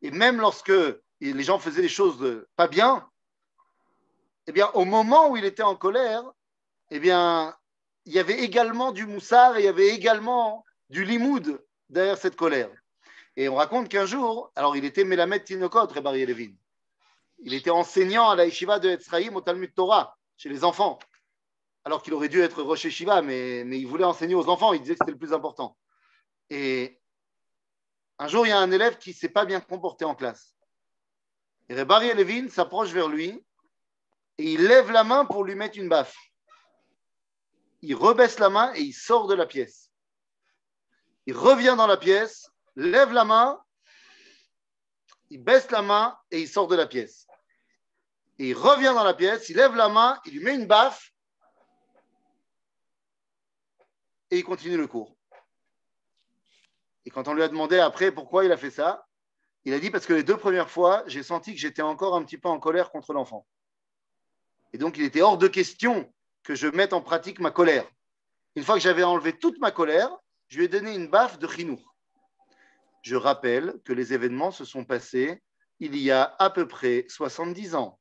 [SPEAKER 1] et même lorsque les gens faisaient des choses pas bien, eh bien, au moment où il était en colère, eh bien, il y avait également du moussard et il y avait également du limoud derrière cette colère. Et on raconte qu'un jour, alors il était Melamed Tinokot, Rebbe Levin. Il était enseignant à la yeshiva de Etzraïm au Talmud Torah, chez les enfants. Alors qu'il aurait dû être Rosh Yeshiva, mais il voulait enseigner aux enfants, il disait que c'était le plus important. Et un jour, il y a un élève qui ne s'est pas bien comporté en classe. Et Rebbe Levin s'approche vers lui et il lève la main pour lui mettre une baffe. Il rebaisse la main et il sort de la pièce. Il revient dans la pièce, lève la main, il baisse la main et il sort de la pièce. Et il revient dans la pièce, il lève la main, il lui met une baffe et il continue le cours. Et quand on lui a demandé après pourquoi il a fait ça, il a dit parce que les 2 premières fois, j'ai senti que j'étais encore un petit peu en colère contre l'enfant. Et donc, il était hors de question que je mette en pratique ma colère. Une fois que j'avais enlevé toute ma colère, je lui ai donné une baffe de chinour. Je rappelle que les événements se sont passés il y a à peu près 70 ans.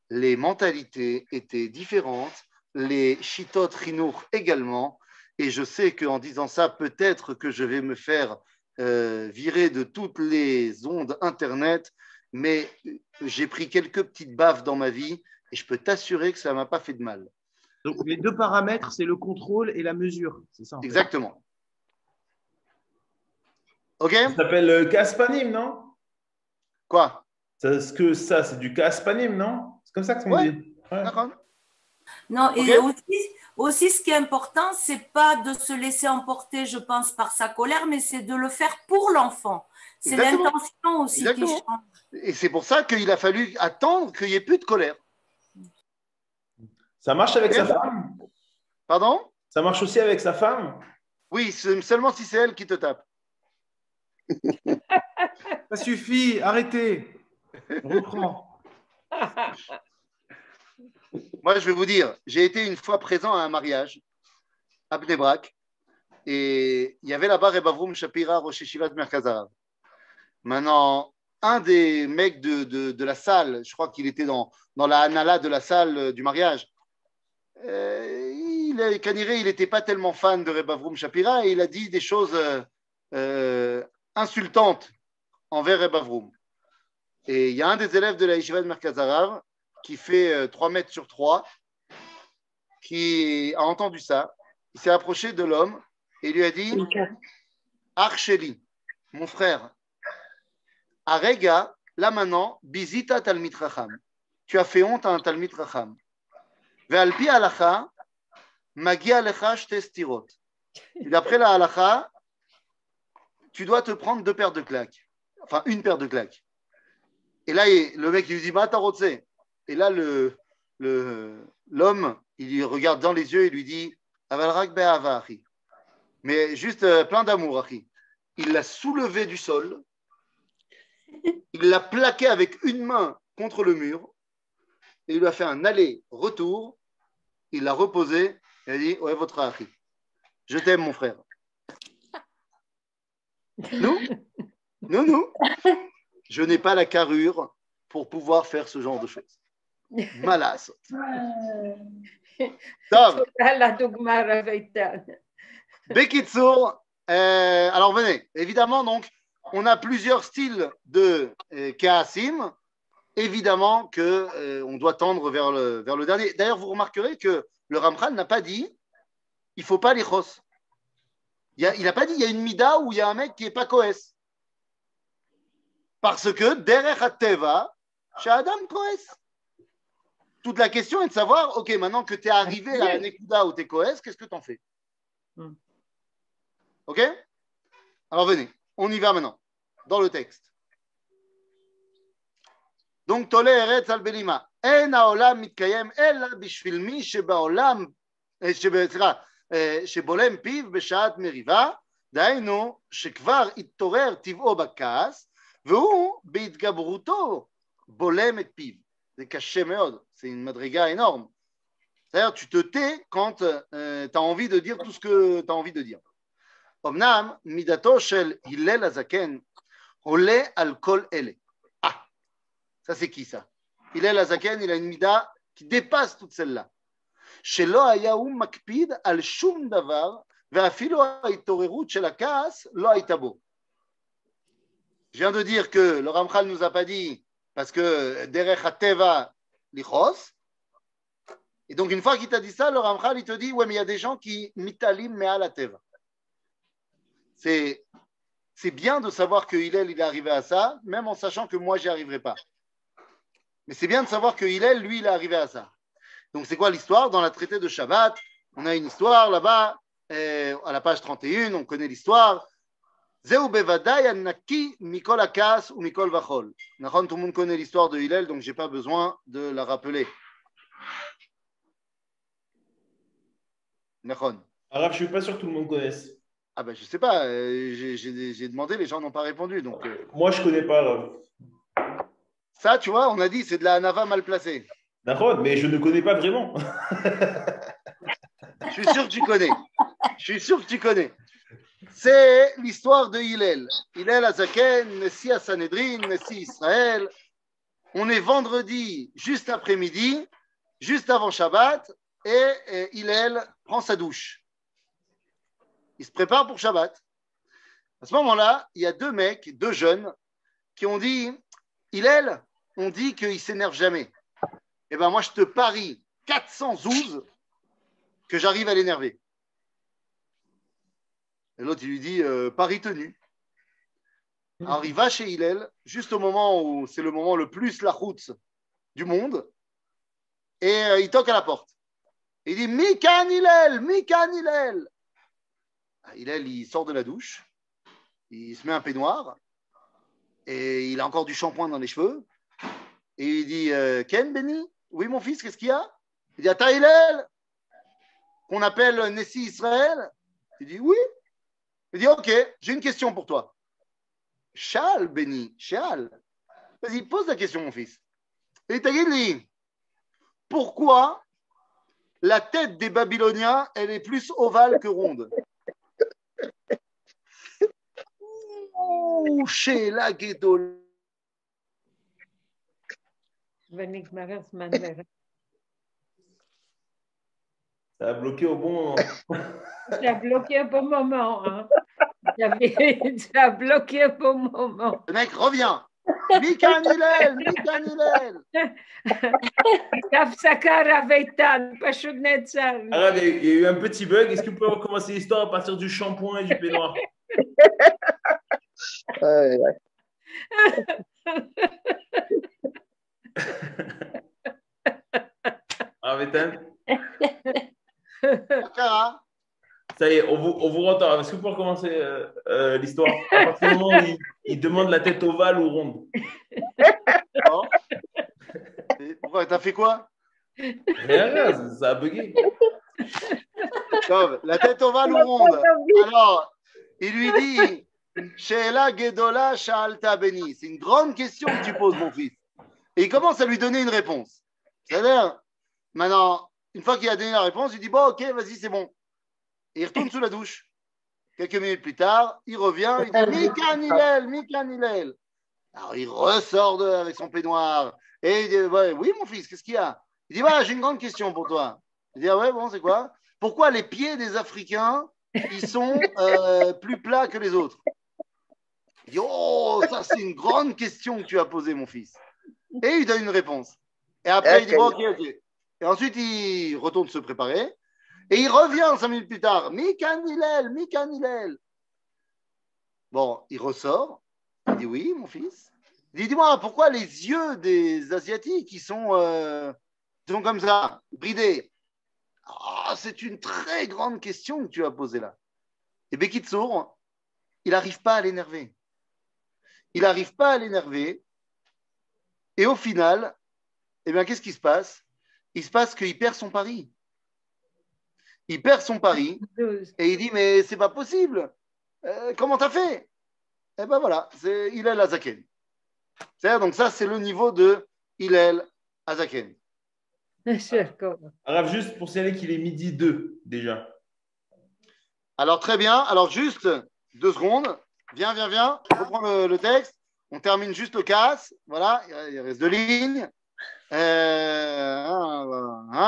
[SPEAKER 1] Les mentalités étaient différentes, les shitot chinour également, et je sais qu'en disant ça, peut-être que je vais me faire virer de toutes les ondes Internet, mais j'ai pris quelques petites baffes dans ma vie et je peux t'assurer que ça ne m'a pas fait de mal.
[SPEAKER 6] Donc, les 2 paramètres, c'est le contrôle et la mesure. C'est ça.
[SPEAKER 1] Exactement. OK?
[SPEAKER 2] Ça s'appelle Kaspanim, non?
[SPEAKER 1] Quoi?
[SPEAKER 2] Est-ce que ça, c'est du Kaspanim, non? C'est comme ça que on dit. Ouais.
[SPEAKER 1] D'accord.
[SPEAKER 5] Non,
[SPEAKER 1] Okay.
[SPEAKER 5] Et aussi, ce qui est important, c'est pas de se laisser emporter, je pense, par sa colère, mais c'est de le faire pour l'enfant. C'est l'intention aussi qui change.
[SPEAKER 1] Et c'est pour ça qu'il a fallu attendre qu'il n'y ait plus de colère.
[SPEAKER 2] Ça marche avec sa femme?
[SPEAKER 1] Pardon?
[SPEAKER 2] Ça marche aussi avec sa femme?
[SPEAKER 1] Oui, seulement si c'est elle qui te tape.
[SPEAKER 6] Ça suffit, arrêtez. On reprend.
[SPEAKER 1] Moi, je vais vous dire, j'ai été une fois présent à un mariage à Bnei Brak et il y avait là-bas Rebbe Avrum Shapira, Rosh Yeshivat Merkaz Harav. Maintenant, un des mecs de la salle, je crois qu'il était dans la hanala de la salle du mariage, il n'était pas tellement fan de Rebbe Avrum Shapira et il a dit des choses insultantes envers Rebbe Avrum. Et il y a un des élèves de la Yeshiva de Merkaz Harav qui fait 3 mètres sur 3, qui a entendu ça. Il s'est approché de l'homme et lui a dit Archeli, mon frère, Arega, là maintenant, Bizita Talmid Racham. Tu as fait honte à un Talmid Racham. Ve'alpi halacha, Magi alecha shte stirot. Et d'après la halacha, tu dois te prendre 2 paires de claques. Enfin, une paire de claques. Et là, le mec, il lui dit Matarotse. Et là, l'homme, il lui regarde dans les yeux et lui dit Avalrak be'ava, achi. Mais juste plein d'amour, achi. Il l'a soulevé du sol, il l'a plaqué avec une main contre le mur, et il lui a fait un aller-retour, il l'a reposé, et il a dit ouais, votre achi. Je t'aime, mon frère. Nous, je n'ai pas la carrure pour pouvoir faire ce genre de choses. Malas. Bekitsour, alors venez, évidemment, donc, on a plusieurs styles de Kaasim. Évidemment qu'on doit tendre vers le dernier. D'ailleurs, vous remarquerez que le Ramchal n'a pas dit il ne faut pas les chos. Il n'a pas dit il y a une mida où il y a un mec qui n'est pas koès. Parce que derech ha-teva, chez Adam koès. Toute la question est de savoir, ok, maintenant que tu es arrivé à la nekuda où tu es koès, qu'est-ce que tu en fais? Ok? Alors venez, on y va maintenant, dans le texte. Donc, Tole Eretz al Belima. En haolam mitkayem ella bishvil mi shebaolam, סליחה, שבולם פיו בשעת מריבה, דהיינו שכבר התעורר טבעו בכעס, והוא בהתגברותו בולם את פיו. זה קשה מאוד, c'est une madriga énorme. C'est-à-dire, tu te tais quand tu as envie de dire tout ce que tu as envie de dire. אמנם, מידתו של הלל הזקן עולה על כל אלה. Ça c'est qui ça? הלל הזקן, il a une mida qui dépasse toute celle-là. שלא היה הוא מקפיד על שום דבר, ואפילו ההתעוררות של הכעס לא הייתה בו. Je viens de dire que le Ramchal ne nous a pas dit, parce que derech hateva lichos. Et donc, une fois qu'il t'a dit ça, le Ramchal, il te dit, ouais, mais il y a des gens qui mitalim me'al hateva. C'est bien de savoir que Hillel, il est arrivé à ça, même en sachant que moi, j'y arriverai pas. Mais c'est bien de savoir que Hillel, lui, il est arrivé à ça. Donc, c'est quoi l'histoire? Dans la traité de Shabbat, on a une histoire là-bas, à la page 31, on connaît l'histoire. Zeu bevadai an-naki mikol hakas ou mikol vachol. Nachon, tout le monde connaît l'histoire de Hillel, donc je n'ai pas besoin de la rappeler. Nachon.
[SPEAKER 2] Arabe, je ne suis pas sûr que tout le monde connaisse.
[SPEAKER 1] Ah ben, je ne sais pas, j'ai demandé, les gens n'ont pas répondu. Donc,
[SPEAKER 2] Moi, je ne connais pas Arabe.
[SPEAKER 1] ça, tu vois, on a dit, c'est de la hanava mal placée.
[SPEAKER 2] D'accord, mais je ne connais pas vraiment.
[SPEAKER 1] Je suis sûr que tu connais. Je suis sûr que tu connais. C'est l'histoire de Hillel. Hillel Azaken, Nessi à Sanhedrin, Nessi Israël. On est vendredi, juste après-midi, juste avant Shabbat, et Hillel prend sa douche. Il se prépare pour Shabbat. À ce moment-là, il y a deux mecs, deux jeunes, qui ont dit, Hillel, on dit qu'il ne s'énerve jamais. Eh bien, moi, je te parie 412 que j'arrive à l'énerver. Et l'autre, il lui dit, pari tenu. Alors, il va chez Hillel, juste au moment où c'est le moment le plus la route du monde, et il toque à la porte. Il dit, Mikan Hillel, Mikan Hillel. Hillel, il sort de la douche, il se met un peignoir, et il a encore du shampoing dans les cheveux, et il dit, Ken, Benny? Oui, mon fils, qu'est-ce qu'il y a? Il dit, Ata Hillel, qu'on appelle Nessi Israël? Il dit, oui. Il dit, ok, j'ai une question pour toi. Shal, Benny, Shal. Vas-y, pose la question, mon fils. Et t'as dit, pourquoi la tête des Babyloniens, elle est plus ovale que ronde? Ouh, chez la ghetto.
[SPEAKER 2] Ça a bloqué au bon moment.
[SPEAKER 3] Ça a bloqué au bon moment. Hein. Ça a bloqué au bon moment.
[SPEAKER 1] Le mec revient. Mikan Hillel, Mikan Hillel.
[SPEAKER 2] Arabe, il y a eu un petit bug. Est-ce que vous pouvez recommencer l'histoire à partir du shampoing et du peignoir? Arabe, ça y est, on vous entend. Est-ce que vous pouvez recommencer l'histoire? À partir du moment où il demande la tête ovale ou ronde.
[SPEAKER 1] Pourquoi? T'as fait quoi?
[SPEAKER 2] Rien, ça a bugué.
[SPEAKER 1] La tête ovale ou ronde? Alors, il lui dit, Sheela Gedola Sha'alta Beni. C'est une grande question que tu poses, mon fils. Et il commence à lui donner une réponse. C'est-à-dire, maintenant, une fois qu'il a donné la réponse, il dit, bon, ok, vas-y, c'est bon. Et il retourne sous la douche. Quelques minutes plus tard, il revient, il dit, Mikan Hillel, Mikan Hillel. Alors, il ressort avec son peignoir. Et il dit, ouais, oui, mon fils, qu'est-ce qu'il y a? Il dit, voilà, j'ai une grande question pour toi. Il dit, ah ouais, bon, c'est quoi? Pourquoi les pieds des Africains, ils sont plus plats que les autres? Il dit, oh, ça, c'est une grande question que tu as posée, mon fils. Et il donne une réponse. Et après, il dit, bon, ok, ok. Et ensuite, il retourne se préparer. Et il revient 5 minutes plus tard. Mikan Hillel, Mikan Hillel. Bon, il ressort. Il dit, oui, mon fils. Il dit, dis-moi, pourquoi les yeux des Asiatiques, ils sont comme ça, bridés? Oh, c'est une très grande question que tu as posée là. Et Bekitsour, il n'arrive pas à l'énerver. Il n'arrive pas à l'énerver. Et au final, eh bien, qu'est-ce qui se passe? Il se passe qu'il perd son pari. il perd son pari
[SPEAKER 3] 12.
[SPEAKER 1] et il dit mais c'est pas possible. Comment t'as fait? Eh ben voilà, c'est Hillel Azaken. C'est-à-dire, donc ça, c'est le niveau de Hillel Azaken.
[SPEAKER 2] Arabe, juste pour signaler qu'il est midi 2 déjà.
[SPEAKER 1] Alors très bien, alors juste 2 secondes. Viens. Je reprends le texte. On termine juste le casse. Voilà, il reste 2 lignes.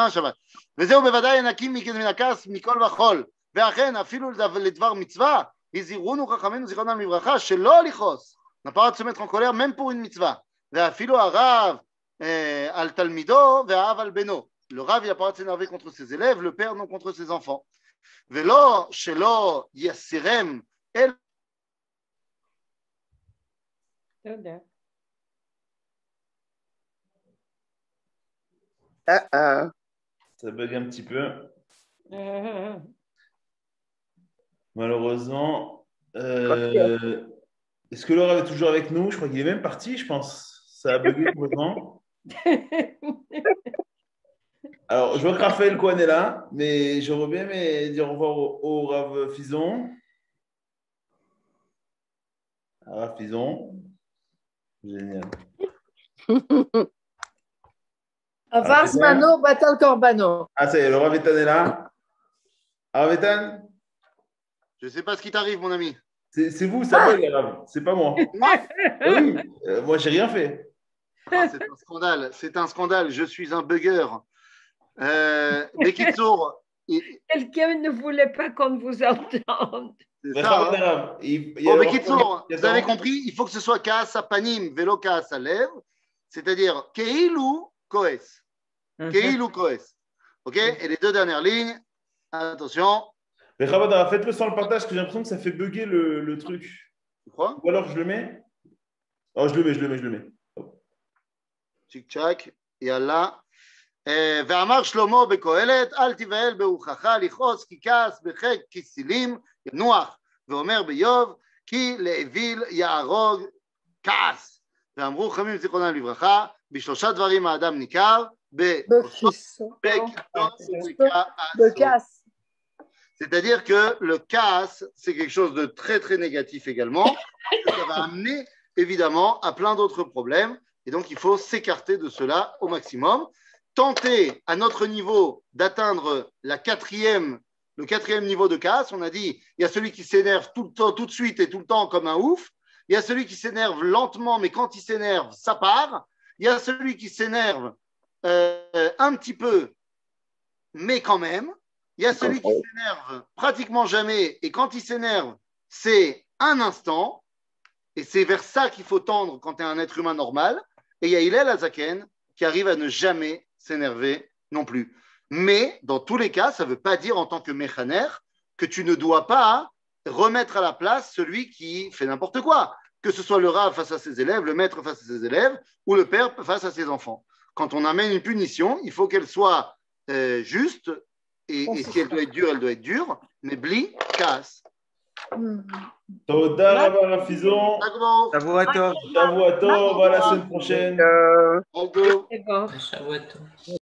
[SPEAKER 1] שבת. וזהו בוודאי ינקים מן הכעס מכל וכול. ואכן אפילו לדבר מצווה הזהירונו חכמינו זיכרונם לברכה שלא לכעוס. On n'a pas le droit de se mettre en colère même pour une mitzvah. ואפילו הרב על תלמידו והאב על בנו. Le Rav, il n'a pas le droit de s'énerver contre ses élèves, le père non contre ses enfants. ולא שלא יסירם אל...
[SPEAKER 3] תודה.
[SPEAKER 2] Ça bug un petit peu. Malheureusement. Est-ce que Laura est toujours avec nous? Je crois qu'il est même parti, je pense. Ça a bugué complètement. Alors, je vois que Raphaël Cohen est là, mais j'aurais bien aimé dire au revoir au Rav Fison. Rav Fison. Génial.
[SPEAKER 4] Avar zmano batal korbano.
[SPEAKER 2] Ah, ça y est, le Rav Etan est là. Rav Etan?
[SPEAKER 1] Je ne sais pas ce qui t'arrive, mon ami.
[SPEAKER 2] C'est vous, ça bug, Rav. C'est pas moi. Oui, moi, j'ai rien fait.
[SPEAKER 1] C'est un scandale. C'est un scandale. Je suis un bugger. Bekitsour.
[SPEAKER 3] Quelqu'un ne voulait pas qu'on vous entende.
[SPEAKER 1] C'est ça. Hein. Bon, Bekitsour, vous avez compris, il faut que ce soit Kaas à panim, vélo Kaas à lèvres, c'est-à-dire Keilu Koes. Keilu Koes. OK? Et les 2 dernières lignes, attention.
[SPEAKER 2] Mais Rabada, faites-le sans le partage, parce que j'ai l'impression que ça fait bugger le truc.
[SPEAKER 1] Tu crois?
[SPEAKER 2] Ou alors je le mets? Oh, je le mets.
[SPEAKER 1] Tchic-tchac, yallah. ואמר שלמה בקהלת אל תבהל ברוחך לכעוס כי כעס בחק כסילים ינוח ואומר באיוב כי לאוויל יהרוג כעס ואמרו חכמים זיכרונם לברכה בשלושה דברים האדם ניכר בכעסו. C'est-à-dire que le casse, c'est quelque chose de très très négatif également. Ça va amener évidemment à plein d'autres problèmes et donc il faut s'écarter de cela au maximum. Tenter à notre niveau d'atteindre le quatrième niveau de casse. On a dit, il y a celui qui s'énerve tout le temps, tout de suite et tout le temps comme un ouf. Il y a celui qui s'énerve lentement, mais quand il s'énerve, ça part. Il y a celui qui s'énerve un petit peu, mais quand même. Il y a celui qui s'énerve pratiquement jamais, et quand il s'énerve, c'est un instant. Et c'est vers ça qu'il faut tendre quand tu es un être humain normal. Et il y a Hillel Azaken qui arrive à ne jamais s'énerver non plus. Mais dans tous les cas, ça ne veut pas dire en tant que méchaner que tu ne dois pas remettre à la place celui qui fait n'importe quoi, que ce soit le rav face à ses élèves, le maître face à ses élèves ou le père face à ses enfants. Quand on amène une punition, il faut qu'elle soit juste et si elle doit être dure, mais bli, casse.
[SPEAKER 2] Toda Rabba Fison.
[SPEAKER 7] Shavuot tov.
[SPEAKER 2] Shavuot tov, à la semaine prochaine.
[SPEAKER 1] Au revoir.
[SPEAKER 3] C'est bon.
[SPEAKER 7] Shavuot tov.